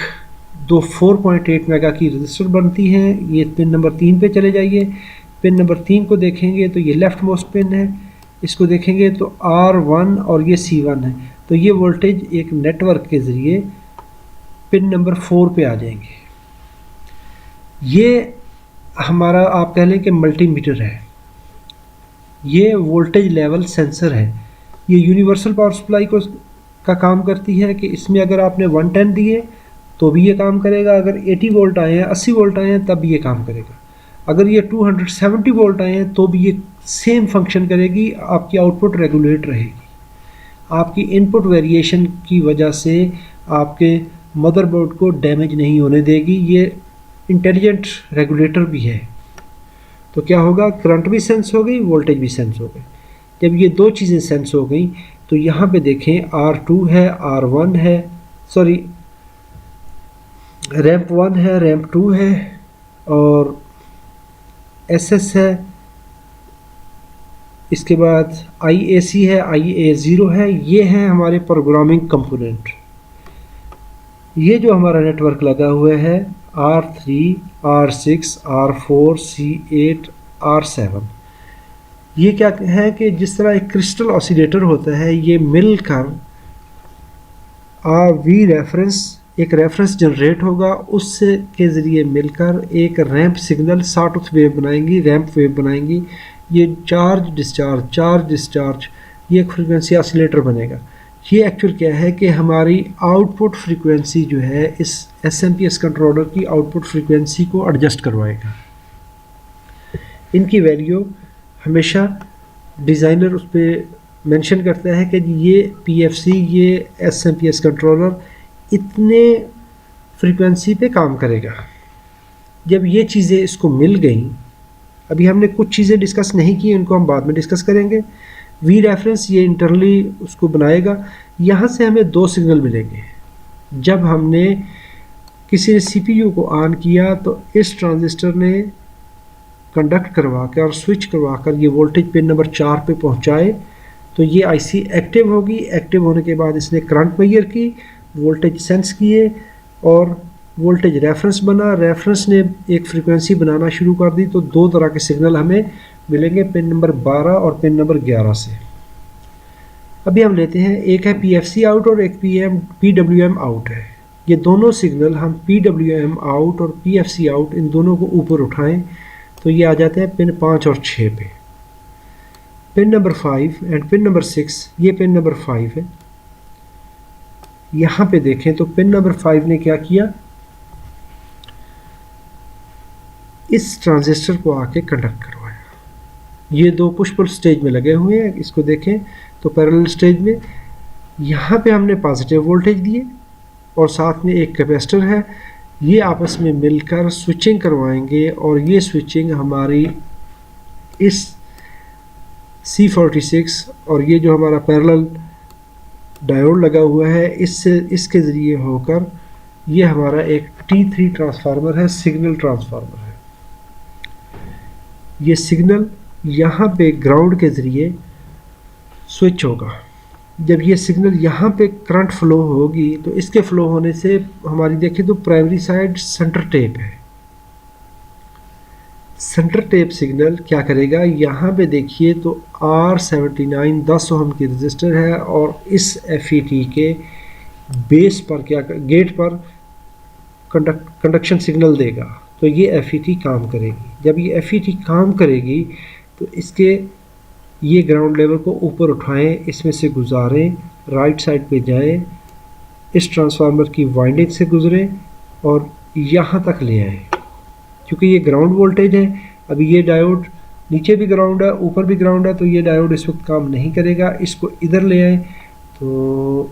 दो 4.8 मेगा की रजिस्टर बनती हैं। ये पिन नंबर 3 पे चले जाइए। पिन नंबर 3 को देखेंगे तो ये लेफ्ट मोस्ट पिन है। इसको देखेंगे तो R1 और ये C1 है। तो ये वोल्टेज एक नेटवर्क के ज़रिए पिन नंबर 4 पे आ जाएंगे। ये हमारा आप कह लें कि मल्टीमीटर है, ये वोल्टेज लेवल सेंसर है। ये यूनिवर्सल पावर सप्लाई को का काम करती है कि इसमें अगर आपने 110 दिए तो भी ये काम करेगा, अगर 80 वोल्ट आए हैं, 80 वोल्ट आए हैं, तब भी ये काम करेगा। अगर ये 270 वोल्ट आए हैं तो भी ये सेम फंक्शन करेगी, आपकी आउटपुट रेगुलेट रहेगी। आपकी इनपुट वेरिएशन की वजह से आपके मदरबोर्ड को डैमेज नहीं होने देगी। ये इंटेलिजेंट रेगुलेटर भी है। तो क्या होगा, करंट भी सेंस हो गई, वोल्टेज भी सेंस हो गई। जब ये दो चीज़ें सेंस हो गई तो यहाँ पे देखें R2 है, R1 है, सॉरी रैंप 1 है, रैंप 2 है और SS है, इसके बाद IAC है, IA0 है। ये है हमारे प्रोग्रामिंग कंपोनेंट। ये जो हमारा नेटवर्क लगा हुआ है R3, R6, R4, C8, R7, ये क्या है कि जिस तरह एक क्रिस्टल ऑसिलेटर होता है, ये मिलकर V रेफरेंस, एक रेफरेंस जनरेट होगा, उससे के ज़रिए मिलकर एक रैंप सिग्नल सॉटूथ वेव बनाएंगी, रैंप वेव बनाएंगी। ये चार्ज डिस्चार्ज ये एक फ्रीक्वेंसी ऑसिलेटर बनेगा। ये एक्चुअल क्या है कि हमारी आउटपुट फ्रीक्वेंसी जो है इस SMPS कंट्रोलर की आउटपुट फ्रीक्वेंसी को एडजस्ट करवाएगा। इनकी वैल्यू हमेशा डिज़ाइनर उस पर मेंशन करता है कि ये PFC, ये SMPS कंट्रोलर इतने फ्रीक्वेंसी पे काम करेगा। जब ये चीज़ें इसको मिल गई, अभी हमने कुछ चीज़ें डिस्कस नहीं की, उनको हम बाद में डिस्कस करेंगे। V रेफरेंस ये इंटरनली उसको बनाएगा। यहाँ से हमें दो सिग्नल मिलेंगे। जब हमने किसी ने CPU को ऑन किया तो इस ट्रांजिस्टर ने कंडक्ट करवा कर और स्विच करवा कर ये वोल्टेज पिन नंबर 4 पे पहुँचाए तो ये IC एक्टिव होगी। एक्टिव होने के बाद इसने करंट मेजर की, वोल्टेज सेंस किए और वोल्टेज रेफरेंस बना। रेफरेंस ने एक फ्रीक्वेंसी बनाना शुरू कर दी। तो दो तरह के सिग्नल हमें मिलेंगे, पिन नंबर 12 और पिन नंबर 11 से। अभी हम लेते हैं, एक है PFC आउट और एक PWM आउट है। ये दोनों सिग्नल हम PWM आउट और PFC आउट इन दोनों को ऊपर उठाएं तो ये आ जाते हैं पिन 5 और 6 पे। Pin number 5 and pin number 6, ये पिन नंबर 5 है। यहाँ पे देखें तो पिन नंबर 5 ने क्या किया, इस ट्रांजिस्टर को आके कंडक्ट करवाया। ये दो पुश पुल स्टेज में लगे हुए हैं। इसको देखें तो पैरेलल स्टेज में यहाँ पे हमने पॉजिटिव वोल्टेज दिए और साथ में एक कैपेसिटर है। ये आपस में मिलकर स्विचिंग करवाएंगे और ये स्विचिंग हमारी इस C46 और ये जो हमारा पैरेलल डायोड लगा हुआ है इसके ज़रिए होकर ये हमारा एक T3 ट्रांसफार्मर है, सिग्नल ट्रांसफार्मर है। ये सिग्नल यहाँ पे ग्राउंड के ज़रिए स्विच होगा। जब ये सिग्नल यहाँ पे करंट फ्लो होगी तो इसके फ्लो होने से हमारी देखें तो प्राइमरी साइड सेंटर टेप है। सेंटर टेप सिग्नल क्या करेगा, यहाँ पे देखिए तो R79 10 ओम की रजिस्टर है और इस FET के बेस पर क्या गेट पर कंडक्शन सिग्नल देगा तो ये FET काम करेगी। जब ये FET काम करेगी तो इसके ये ग्राउंड लेवल को ऊपर उठाएं, इसमें से गुजारें, राइट साइड पे जाएं, इस ट्रांसफार्मर की वाइंडिंग से गुजरें और यहाँ तक ले आएं। क्योंकि ये ग्राउंड वोल्टेज है, अभी ये डायोड नीचे भी ग्राउंड है, ऊपर भी ग्राउंड है, तो ये डायोड इस वक्त काम नहीं करेगा। इसको इधर ले आएँ तो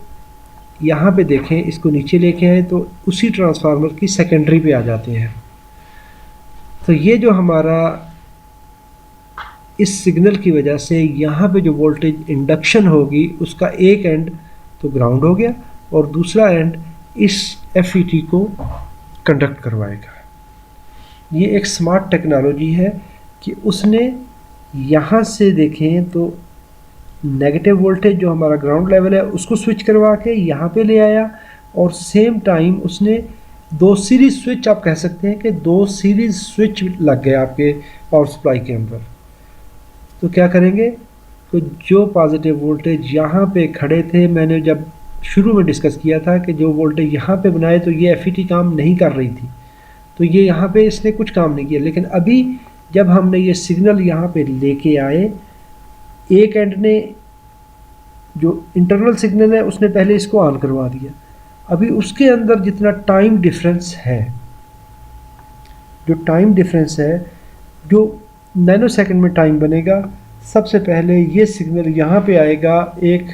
यहाँ पे देखें, इसको नीचे लेके आए तो उसी ट्रांसफार्मर की सेकेंडरी पे आ जाते हैं। तो ये जो हमारा इस सिग्नल की वजह से यहाँ पे जो वोल्टेज इंडक्शन होगी उसका एक एंड तो ग्राउंड हो गया और दूसरा एंड इस FET को कंडक्ट करवाएगा। ये एक स्मार्ट टेक्नोलॉजी है कि उसने यहाँ से देखें तो नेगेटिव वोल्टेज जो हमारा ग्राउंड लेवल है उसको स्विच करवा के यहाँ पे ले आया और सेम टाइम उसने दो सीरीज स्विच, आप कह सकते हैं कि दो सीरीज स्विच लग गए आपके पावर सप्लाई के अंदर। तो क्या करेंगे, तो जो पॉजिटिव वोल्टेज यहाँ पे खड़े थे, मैंने जब शुरू में डिस्कस किया था कि जो वोल्टेज यहाँ पे बनाए तो ये FET काम नहीं कर रही थी, तो ये यहाँ पे इसने कुछ काम नहीं किया। लेकिन अभी जब हमने ये सिग्नल यहाँ पे लेके आए, एक एंड ने जो इंटरनल सिग्नल है उसने पहले इसको ऑन करवा दिया। अभी उसके अंदर जितना टाइम डिफरेंस है, जो टाइम डिफरेंस है, जो नैनो सेकंड में टाइम बनेगा, सबसे पहले ये सिग्नल यहाँ पे आएगा, एक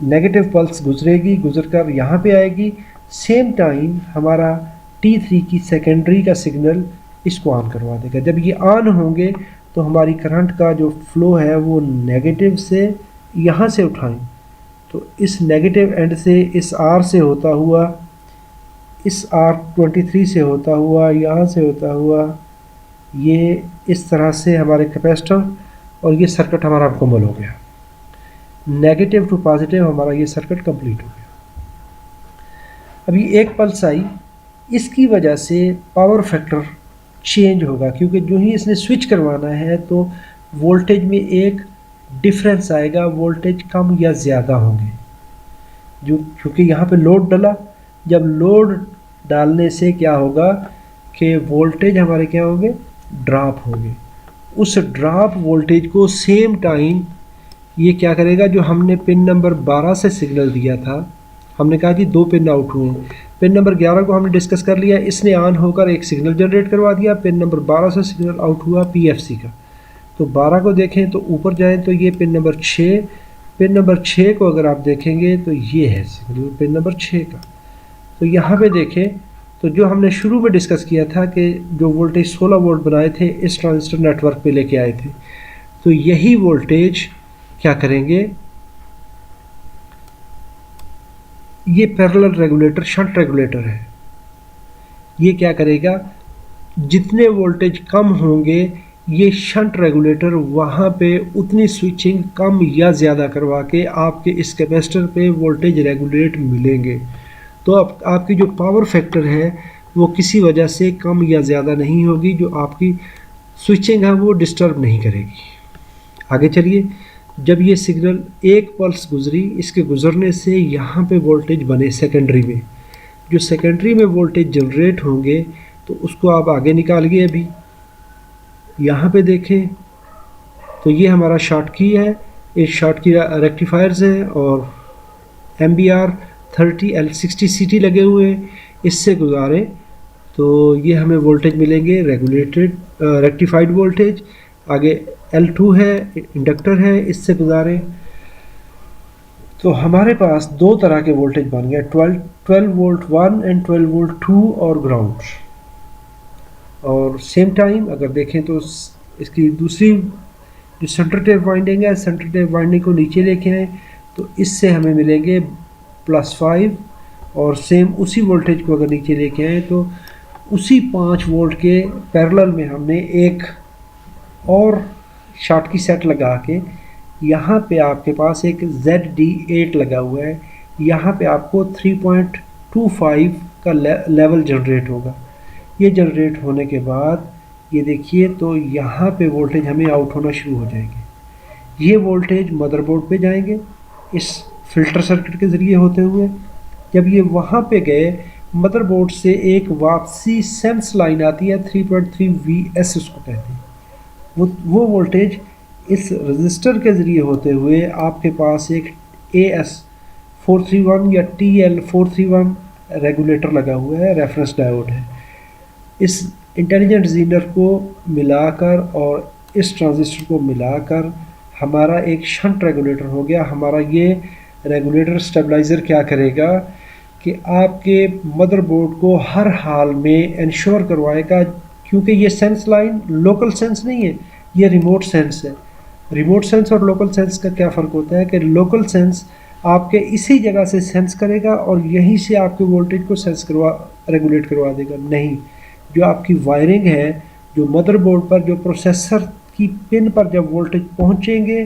नेगेटिव पल्स गुजरेगी, गुजरकर यहाँ पे आएगी। सेम टाइम हमारा T3 की सेकेंडरी का सिग्नल इसको ऑन करवा देगा। जब ये ऑन होंगे तो हमारी करंट का जो फ्लो है वो नेगेटिव से यहाँ से उठाएं, तो इस नेगेटिव एंड से इस R से होता हुआ, इस R23 से होता हुआ, यहाँ से होता हुआ, ये इस तरह से हमारे कैपेसिटर, और ये सर्किट हमारा मुकम्मल हो गया। नेगेटिव टू पॉजिटिव हमारा ये सर्किट कंप्लीट हो गया। अभी एक पल्स आई, इसकी वजह से पावर फैक्टर चेंज होगा, क्योंकि जो ही इसने स्विच करवाना है तो वोल्टेज में एक डिफरेंस आएगा, वोल्टेज कम या ज़्यादा होंगे। जो क्योंकि यहाँ पे लोड डाला, जब लोड डालने से क्या होगा कि वोल्टेज हमारे क्या होंगे, ड्रॉप होंगे। उस ड्रॉप वोल्टेज को सेम टाइम ये क्या करेगा, जो हमने पिन नंबर 12 से सिग्नल दिया था, हमने कहा कि 2 पिन आउट हुए हैं, पिन नंबर 11 को हमने डिस्कस कर लिया, इसने ऑन होकर एक सिग्नल जनरेट करवा दिया, पिन नंबर 12 से सिग्नल आउट हुआ PFC का। तो 12 को देखें तो ऊपर जाएं तो ये पिन नंबर 6, पिन नंबर 6 को अगर आप देखेंगे तो ये है सिग्नल पिन नंबर 6 का। तो यहाँ पे देखें तो जो हमने शुरू में डिस्कस किया था कि जो वोल्टेज 16 वोल्ट बनाए थे इस ट्रांजिस्टर नेटवर्क पे लेके आए थे, तो यही वोल्टेज क्या करेंगे, ये पैरेलल रेगुलेटर शंट रेगुलेटर है, ये क्या करेगा, जितने वोल्टेज कम होंगे ये शंट रेगुलेटर वहाँ पे उतनी स्विचिंग कम या ज़्यादा करवा के आपके इस कैपेसिटर पे वोल्टेज रेगुलेट मिलेंगे। तो आपकी जो पावर फैक्टर है वो किसी वजह से कम या ज़्यादा नहीं होगी, जो आपकी स्विचिंग है वो डिस्टर्ब नहीं करेगी। आगे चलिए, जब ये सिग्नल एक पल्स गुजरी, इसके गुजरने से यहाँ पे वोल्टेज बने सेकेंडरी में, जो सेकेंडरी में वोल्टेज जनरेट होंगे तो उसको आप आगे निकालिए। अभी यहाँ पे देखें तो ये हमारा शॉर्ट की है, इस शॉर्ट की रेक्टिफायर्स हैं और MBR 30 L60 CT लगे हुए हैं, इससे गुजारें तो ये हमें वोल्टेज मिलेंगे रेगुलेटेड रेक्टिफाइड वोल्टेज। आगे L2 है, इंडक्टर है, इससे गुजारें तो हमारे पास दो तरह के वोल्टेज बन गए, 12 वोल्ट 1 एंड 12 वोल्ट 2 और ग्राउंड। और सेम टाइम अगर देखें तो इसकी दूसरी जो सेंटर टेप वाइंडिंग है, सेंटर टेप वाइंडिंग को नीचे लेके आए तो इससे हमें मिलेंगे +5, और सेम उसी वोल्टेज को अगर नीचे लेके आए तो उसी 5 वोल्ट के पैरेलल में हमने एक और शॉर्ट की सेट लगा के यहाँ पे आपके पास एक ZD8 लगा हुआ है, यहाँ पे आपको 3.25 का लेवल जनरेट होगा। ये जनरेट होने के बाद ये देखिए तो यहाँ पे वोल्टेज हमें आउट होना शुरू हो जाएंगे। ये वोल्टेज मदरबोर्ड पे जाएंगे इस फिल्टर सर्किट के ज़रिए होते हुए। जब ये वहाँ पे गए, मदरबोर्ड से एक वापसी सेंस लाइन आती है 3.3 VS उसको कहते हैं। वो वोल्टेज इस रजिस्टर के ज़रिए होते हुए आपके पास एक AS431 या TL431 रेगुलेटर लगा हुआ है, रेफरेंस डायोड है। इस इंटेलिजेंट ज़ीनर को मिलाकर और इस ट्रांजिस्टर को मिलाकर हमारा एक शंट रेगुलेटर हो गया। हमारा ये रेगुलेटर स्टेबलाइज़र क्या करेगा कि आपके मदरबोर्ड को हर हाल में इंश्योर करवाएगा, क्योंकि ये सेंस लाइन लोकल सेंस नहीं है, ये रिमोट सेंस है। रिमोट सेंस और लोकल सेंस का क्या फ़र्क होता है कि लोकल सेंस आपके इसी जगह से सेंस करेगा और यहीं से आपके वोल्टेज को सेंस रेगुलेट करवा देगा। नहीं, जो आपकी वायरिंग है, जो मदरबोर्ड पर, जो प्रोसेसर की पिन पर जब वोल्टेज पहुंचेंगे,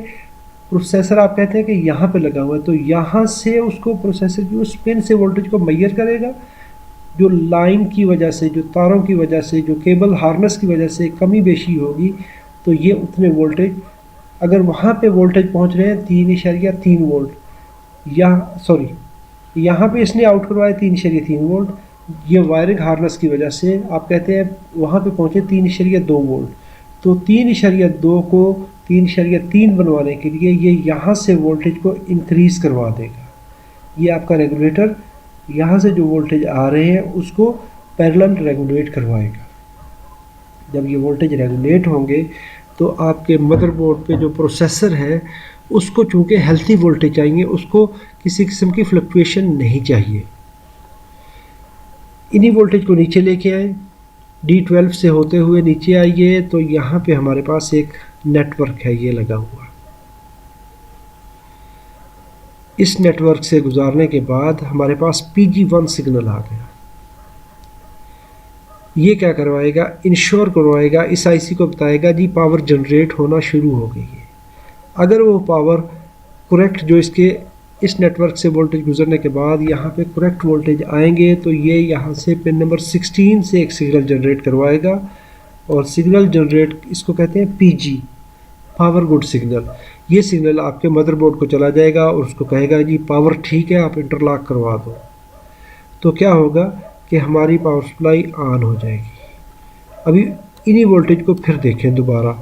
प्रोसेसर आप कहते हैं कि यहाँ पे लगा हुआ है, तो यहाँ से उसको प्रोसेसर की उस पिन से वोल्टेज को मेजर करेगा। जो लाइन की वजह से, जो तारों की वजह से, जो केबल हार्नेस की वजह से कमी बेशी होगी, तो ये उतने वोल्टेज, अगर वहाँ पे वोल्टेज पहुँच रहे हैं 3.3 वोल्ट, या सॉरी यहाँ पे इसने आउट करवाया 3.3 वोल्ट, ये वायरिंग हार्नेस की वजह से आप कहते हैं वहाँ पे पहुँचे 3.2 वोल्ट, तो 3.2 को 3.3 बनवाने के लिए ये यहाँ से वोल्टेज को इंक्रीज़ करवा देगा। ये आपका रेगुलेटर यहाँ से जो वोल्टेज आ रहे हैं उसको पैरेलल रेगुलेट करवाएगा। जब ये वोल्टेज रेगुलेट होंगे तो आपके मदरबोर्ड पे जो प्रोसेसर है उसको चूँकि हेल्थी वोल्टेज चाहिए, उसको किसी किस्म की फ्लक्चुएशन नहीं चाहिए। इन्हीं वोल्टेज को नीचे लेके आए, D12 से होते हुए नीचे आइए तो यहाँ पे हमारे पास एक नेटवर्क है ये लगा हुआ। इस नेटवर्क से गुजारने के बाद हमारे पास PG1 सिग्नल आ गया। ये क्या करवाएगा, इंश्योर करवाएगा, इस आईसी को बताएगा जी पावर जनरेट होना शुरू हो गई है। अगर वो पावर करेक्ट जो इसके इस नेटवर्क से वोल्टेज गुजरने के बाद यहाँ पे करेक्ट वोल्टेज आएंगे तो ये यहाँ से पिन नंबर 16 से एक सिग्नल जनरेट करवाएगा और सिग्नल जनरेट इसको कहते हैं PG, पावर गुड सिग्नल। ये सिग्नल आपके मदरबोर्ड को चला जाएगा और उसको कहेगा जी पावर ठीक है, आप इंटरलॉक करवा दो। तो क्या होगा कि हमारी पावर सप्लाई ऑन हो जाएगी। अभी इन्हीं वोल्टेज को फिर देखें दोबारा,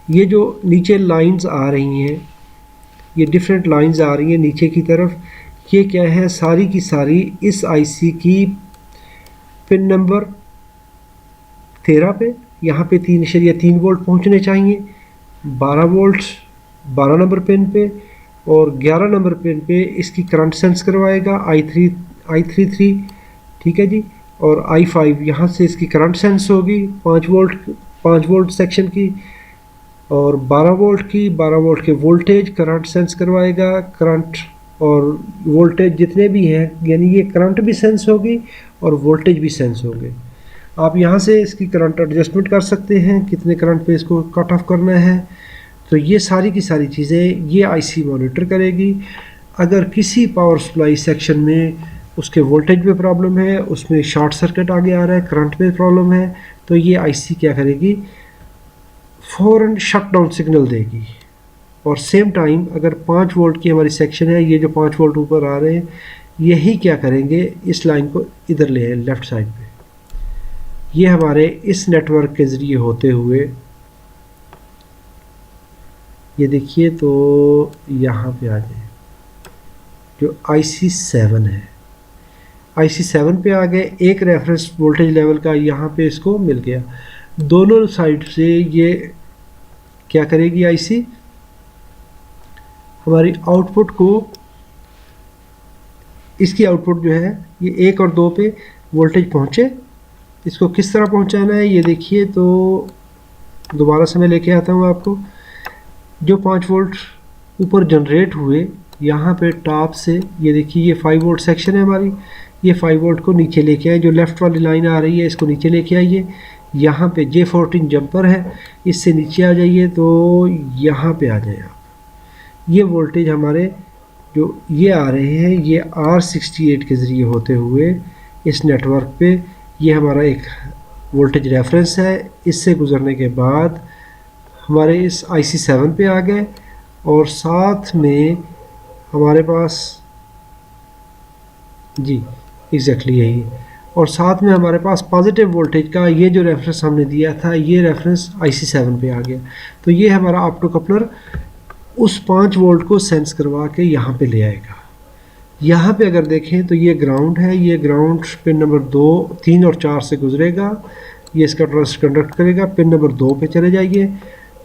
ये जो नीचे लाइंस आ रही हैं, ये डिफरेंट लाइंस आ रही हैं नीचे की तरफ, ये क्या है, सारी की सारी इस आईसी की पिन नंबर 13 पे यहाँ पे 3.3 वोल्ट पहुँचने चाहिए, 12 वोल्ट 12 नंबर पिन पे और 11 नंबर पिन पे इसकी करंट सेंस करवाएगा I33, ठीक है जी। और I5 यहाँ से इसकी करंट सेंस होगी 5 वोल्ट सेक्शन की और 12 वोल्ट के वोल्टेज करंट सेंस करवाएगा। करंट और वोल्टेज जितने भी हैं, यानी ये करंट भी सेंस होगी और वोल्टेज भी सेंस होंगे। आप यहाँ से इसकी करंट एडजस्टमेंट कर सकते हैं, कितने करंट पे इसको कट ऑफ करना है। तो ये सारी की सारी चीज़ें ये आईसी मॉनिटर करेगी। अगर किसी पावर सप्लाई सेक्शन में उसके वोल्टेज में प्रॉब्लम है, उसमें शॉर्ट सर्किट आगे आ रहा है, करंट में प्रॉब्लम है, तो ये आईसी क्या करेगी, फ़ौरन शट डाउन सिग्नल देगी। और सेम टाइम अगर 5 वोल्ट की हमारी सेक्शन है, ये जो 5 वोल्ट ऊपर आ रहे हैं, यही क्या करेंगे, इस लाइन को इधर ले आए लेफ़्ट साइड पे। ये हमारे इस नेटवर्क के ज़रिए होते हुए, ये देखिए तो यहाँ पे आ जाए, जो IC7 है, IC7 पे आ गए। एक रेफरेंस वोल्टेज लेवल का यहाँ पे इसको मिल गया। दोनों साइड से ये क्या करेगी, आईसी हमारी आउटपुट को, इसकी आउटपुट जो है ये 1 और 2 पे वोल्टेज पहुँचे। इसको किस तरह पहुँचाना है ये देखिए, तो दोबारा से मैं लेके आता हूँ आपको। जो 5 वोल्ट ऊपर जनरेट हुए यहाँ पे टॉप से, ये देखिए ये 5 वोल्ट सेक्शन है हमारी, ये 5 वोल्ट को नीचे लेके आए। जो लेफ़्ट वाली लाइन आ रही है इसको नीचे लेके आइए। यहाँ पे J14 जंपर है, इससे नीचे आ जाइए तो यहाँ पे आ जाए आप। ये वोल्टेज हमारे जो ये आ रहे हैं ये R68 के ज़रिए होते हुए इस नेटवर्क पे, ये हमारा एक वोल्टेज रेफरेंस है। इससे गुज़रने के बाद हमारे इस IC7 पे आ गए और साथ में हमारे पास जी एग्जैक्टली यही, और साथ में हमारे पास पॉजिटिव वोल्टेज का ये जो रेफरेंस हमने दिया था, ये रेफरेंस IC7 पे आ गया। तो ये हमारा ऑप्टो कपलर उस 5 वोल्ट को सेंस करवा के यहाँ पे ले आएगा। यहाँ पे अगर देखें तो ये ग्राउंड है, ये ग्राउंड पिन नंबर 2, 3 और 4 से गुजरेगा, ये इसका ट्रांस कंडक्ट करेगा। पिन नंबर 2 पे चले जाइए,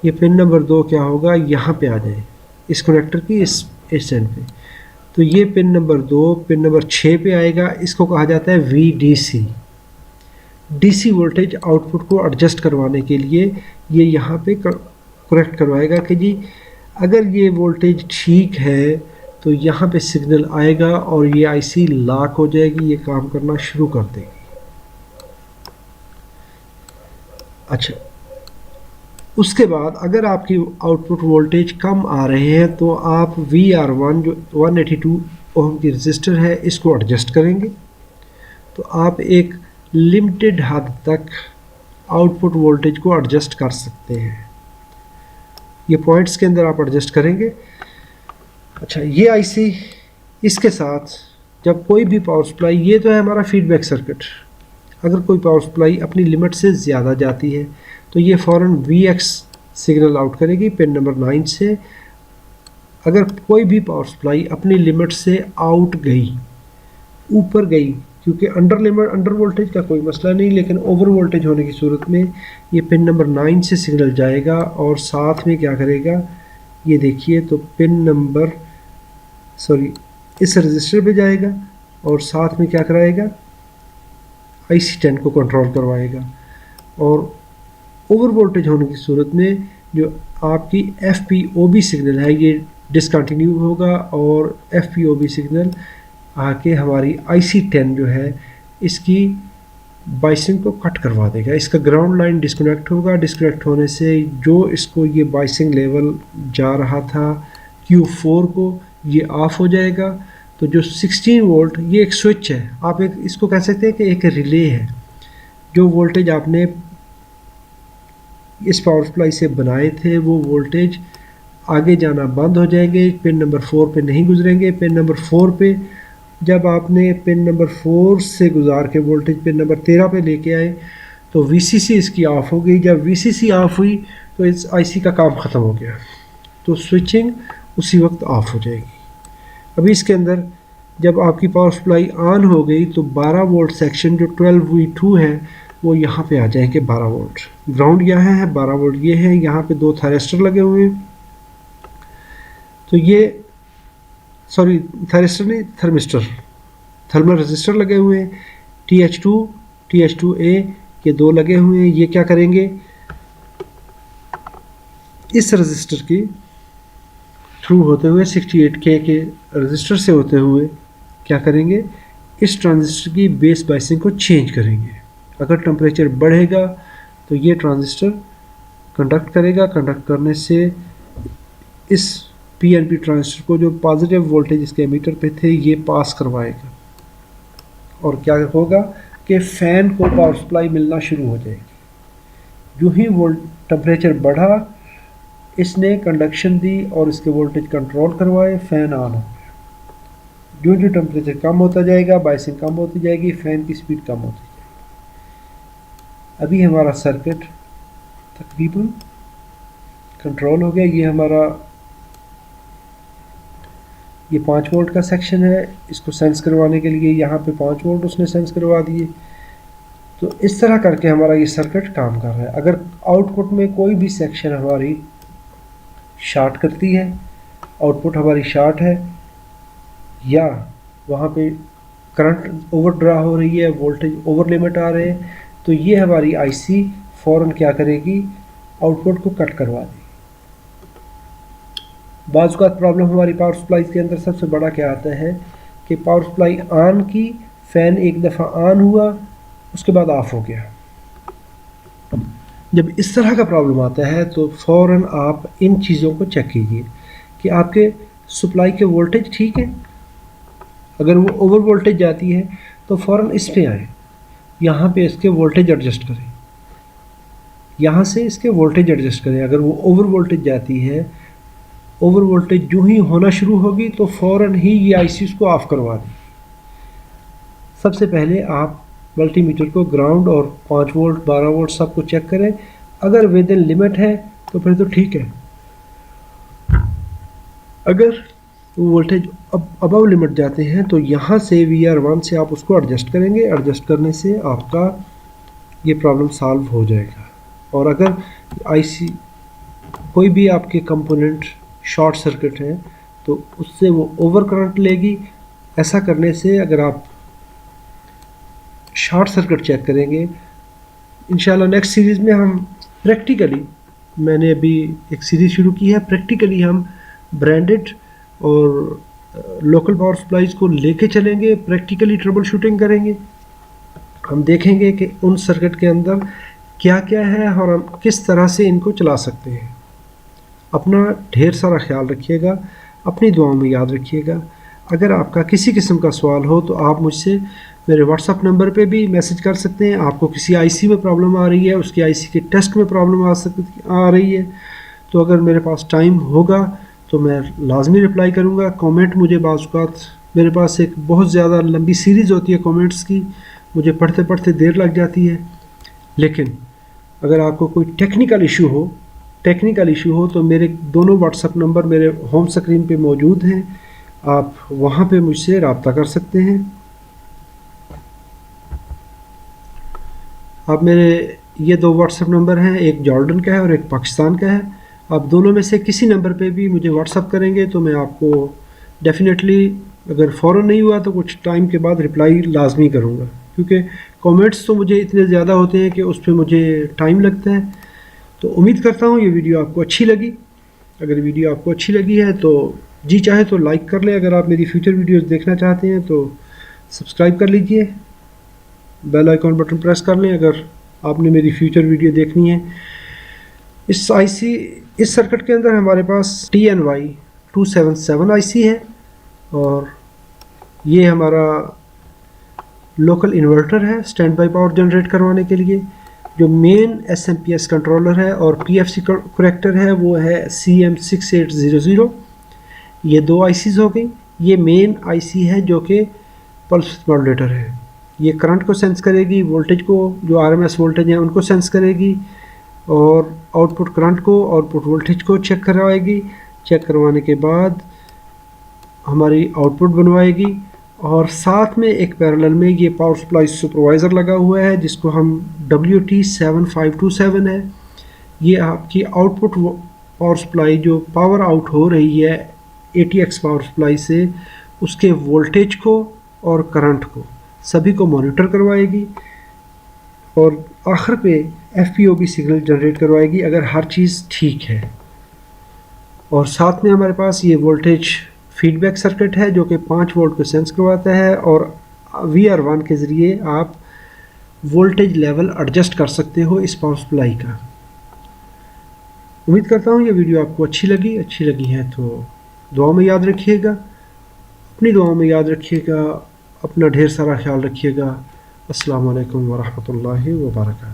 ये पिन नंबर 2 क्या होगा, यहाँ पे आ जाए इस कनेक्टर की इस एंड पे। तो ये पिन नंबर 2 पिन नंबर 6 पे आएगा। इसको कहा जाता है VDC, DC वोल्टेज आउटपुट को एडजस्ट करवाने के लिए ये यहाँ पे करेक्ट करवाएगा कि जी अगर ये वोल्टेज ठीक है तो यहाँ पे सिग्नल आएगा और ये आईसी लॉक हो जाएगी, ये काम करना शुरू कर देगी। अच्छा, उसके बाद अगर आपकी आउटपुट वोल्टेज कम आ रहे हैं तो आप VR1 जो 182 ओम की रजिस्टर है इसको एडजस्ट करेंगे। तो आप एक लिमिटेड हद तक आउटपुट वोल्टेज को एडजस्ट कर सकते हैं, ये पॉइंट्स के अंदर आप एडजस्ट करेंगे। अच्छा, ये आईसी इसके साथ जब कोई भी पावर सप्लाई, ये तो है हमारा फीडबैक सर्किट, अगर कोई पावर सप्लाई अपनी लिमिट से ज़्यादा जाती है तो ये फ़ौरन VX सिग्नल आउट करेगी पिन नंबर 9 से। अगर कोई भी पावर सप्लाई अपनी लिमिट से आउट गई, ऊपर गई, क्योंकि अंडर लिमिट अंडर वोल्टेज का कोई मसला नहीं, लेकिन ओवर वोल्टेज होने की सूरत में ये पिन नंबर 9 से सिग्नल जाएगा और साथ में क्या करेगा, ये देखिए, तो पिन नंबर इस रजिस्टर पे जाएगा और साथ में क्या कराएगा, IC10 को कंट्रोल करवाएगा। और ओवर वोल्टेज होने की सूरत में जो आपकी FPOB सिग्नल है ये डिसकंटिन्यू होगा और FPOB सिग्नल आके हमारी IC10 जो है इसकी बाइसिंग को कट करवा देगा। इसका ग्राउंड लाइन डिस्कनेक्ट होगा। डिस्कनेक्ट होने से जो इसको ये बाइसिंग लेवल जा रहा था Q4 को, ये ऑफ हो जाएगा। तो जो 16 वोल्ट, ये एक स्विच है, आप एक इसको कह सकते हैं कि एक रिले है। जो वोल्टेज आपने इस पावर सप्लाई से बनाए थे वो वोल्टेज आगे जाना बंद हो जाएंगे, पिन नंबर 4 पे नहीं गुजरेंगे। पिन नंबर 4 पे जब आपने पिन नंबर 4 से गुजार के वोल्टेज पिन नंबर 13 पे लेके आए तो VCC इसकी ऑफ हो गई। जब VCC ऑफ हुई तो इस IC का काम ख़त्म हो गया, तो स्विचिंग उसी वक्त ऑफ हो जाएगी। अभी इसके अंदर जब आपकी पावर सप्लाई ऑन हो गई तो 12 वोल्ट सेक्शन जो 12V2 है वो यहाँ पे आ जाएंगे 12 वोल्ट। ग्राउंड यहाँ है, 12 वोल्ट ये है। यहाँ पे 2 थायरिस्टर लगे हुए हैं, तो ये थायरिस्टर नहीं, थर्मल रजिस्टर लगे हुए हैं। TH2 TH2A ये 2 लगे हुए हैं। ये क्या करेंगे, इस रजिस्टर की थ्रू होते हुए 68K के रजिस्टर से होते हुए क्या करेंगे, इस ट्रांजिस्टर की बेस बाइसिंग को चेंज करेंगे। अगर टेम्परेचर बढ़ेगा तो ये ट्रांजिस्टर कंडक्ट करेगा। कंडक्ट करने से इस PNP ट्रांजिस्टर को जो पॉजिटिव वोल्टेज इसके एमीटर पे थे ये पास करवाएगा और क्या होगा कि फ़ैन को पावर सप्लाई मिलना शुरू हो जाएगी। जो ही टेम्परेचर बढ़ा, इसने कंडक्शन दी और इसके वोल्टेज कंट्रोल करवाए, फ़ैन ऑन हो गया। जो जो टेम्परेचर कम होता जाएगा बाइसिंग कम होती जाएगी, फ़ैन की स्पीड कम होती जाएगी। अभी हमारा सर्किट तकरीबन कंट्रोल हो गया। ये हमारा 5 वोल्ट का सेक्शन है, इसको सेंस करवाने के लिए यहाँ पे 5 वोल्ट उसने सेंस करवा दिए। तो इस तरह करके हमारा ये सर्किट काम कर रहा है। अगर आउटपुट में कोई भी सेक्शन हमारी शॉर्ट करती है, आउटपुट हमारी शॉर्ट है या वहाँ पे करंट ओवर ड्रा हो रही है, वोल्टेज ओवर लिमिट आ रहे हैं, तो ये हमारी IC फ़ौरन क्या करेगी, आउटपुट को कट करवा देगी। बाज़ औक़ात प्रॉब्लम हमारी पावर सप्लाई के अंदर सबसे बड़ा क्या आता है कि पावर सप्लाई ऑन की, फ़ैन एक दफ़ा ऑन हुआ, उसके बाद ऑफ हो गया। जब इस तरह का प्रॉब्लम आता है तो फ़ौरन आप इन चीज़ों को चेक कीजिए कि आपके सप्लाई के वोल्टेज ठीक है। अगर वो ओवर वोल्टेज जाती है तो फ़ौरन इस पे आए, यहाँ पे इसके वोल्टेज एडजस्ट करें, यहाँ से इसके वोल्टेज एडजस्ट करें। अगर वो ओवर वोल्टेज जाती है, ओवर वोल्टेज जो ही होना शुरू होगी तो फ़ौरन ही ये IC उसको ऑफ़ करवा दें। सबसे पहले आप मल्टीमीटर को ग्राउंड और 5 वोल्ट 12 वोल्ट सबको चेक करें। अगर विद इन लिमिट है तो फिर तो ठीक है। अगर वोल्टेज अबव लिमिट जाते हैं तो यहाँ से VR1 से आप उसको एडजस्ट करेंगे। एडजस्ट करने से आपका ये प्रॉब्लम सॉल्व हो जाएगा। और अगर IC कोई भी आपके कंपोनेंट शॉर्ट सर्किट है तो उससे वो ओवर करंट लेगी। ऐसा करने से अगर आप शॉर्ट सर्किट चेक करेंगे, इंशाल्लाह नेक्स्ट सीरीज़ में हम प्रैक्टिकली, मैंने अभी एक सीरीज़ शुरू की है, प्रैक्टिकली हम ब्रांडेड और लोकल पावर सप्लाईज़ को लेके चलेंगे, प्रैक्टिकली ट्रबल शूटिंग करेंगे। हम देखेंगे कि उन सर्किट के अंदर क्या क्या है और हम किस तरह से इनको चला सकते हैं। अपना ढेर सारा ख्याल रखिएगा, अपनी दुआओं में याद रखिएगा। अगर आपका किसी किस्म का सवाल हो तो आप मुझसे मेरे व्हाट्सअप नंबर पे भी मैसेज कर सकते हैं। आपको किसी IC में प्रॉब्लम आ रही है, उसकी IC के टेस्ट में प्रॉब्लम आ रही है, तो अगर मेरे पास टाइम होगा तो मैं लाजमी रिप्लाई करूँगा। कमेंट मुझे बाज़ औक़ात, मेरे पास एक बहुत ज़्यादा लंबी सीरीज़ होती है कमेंट्स की, मुझे पढ़ते पढ़ते देर लग जाती है। लेकिन अगर आपको कोई टेक्निकल इशू हो टेक्निकल इशू हो तो मेरे दोनों व्हाट्सएप नंबर मेरे होम स्क्रीन पे मौजूद हैं, आप वहाँ पे मुझसे रब्ता कर सकते हैं। आप मेरे ये दो व्हाट्सएप नंबर हैं, एक जॉर्डन का है और एक पाकिस्तान का है। आप दोनों में से किसी नंबर पे भी मुझे व्हाट्सएप करेंगे तो मैं आपको डेफिनेटली, अगर फ़ौरन नहीं हुआ तो कुछ टाइम के बाद रिप्लाई लाजमी करूँगा, क्योंकि कमेंट्स तो मुझे इतने ज़्यादा होते हैं कि उस पर मुझे टाइम लगता है। तो उम्मीद करता हूँ ये वीडियो आपको अच्छी लगी। अगर वीडियो आपको अच्छी लगी है तो जी चाहे तो लाइक कर लें, अगर आप मेरी फ्यूचर वीडियोस देखना चाहते हैं तो सब्सक्राइब कर लीजिए, बेल आइकॉन बटन प्रेस कर लें अगर आपने मेरी फ्यूचर वीडियो देखनी है। इस सर्किट के अंदर हमारे पास TNY 277 IC है और ये हमारा लोकल इन्वर्टर है स्टैंड बाई पावर जनरेट करवाने के लिए। जो मेन SMPS कंट्रोलर है और PFC करेक्टर है वो है CM6800। ये दो ICs हो गई। ये मेन IC है जो कि पल्स मॉड्यूलेटर है, ये करंट को सेंस करेगी, वोल्टेज को, जो RMS वोल्टेज है उनको सेंस करेगी और आउटपुट करंट को, आउटपुट वोल्टेज को चेक करवाएगी। चेक करवाने के बाद हमारी आउटपुट बनवाएगी और साथ में एक पैरेलल में ये पावर सप्लाई सुपरवाइज़र लगा हुआ है जिसको हम WT7527 है। ये आपकी आउटपुट पावर सप्लाई जो पावर आउट हो रही है ATX पावर सप्लाई से, उसके वोल्टेज को और करंट को सभी को मॉनिटर करवाएगी और आखिर पे FPOB सिग्नल जनरेट करवाएगी अगर हर चीज़ ठीक है। और साथ में हमारे पास ये वोल्टेज फीडबैक सर्किट है जो कि 5 वोल्ट को सेंस करवाता है और VR1 के ज़रिए आप वोल्टेज लेवल एडजस्ट कर सकते हो इस पावर सप्लाई का। उम्मीद करता हूँ ये वीडियो आपको अच्छी लगी है तो दुआ में याद रखिएगा, अपनी दुआ में याद रखिएगा, अपना ढेर सारा ख्याल रखिएगा। अस्सलाम वालेकुम वरहमतुल्लाहि वबरकातुहू।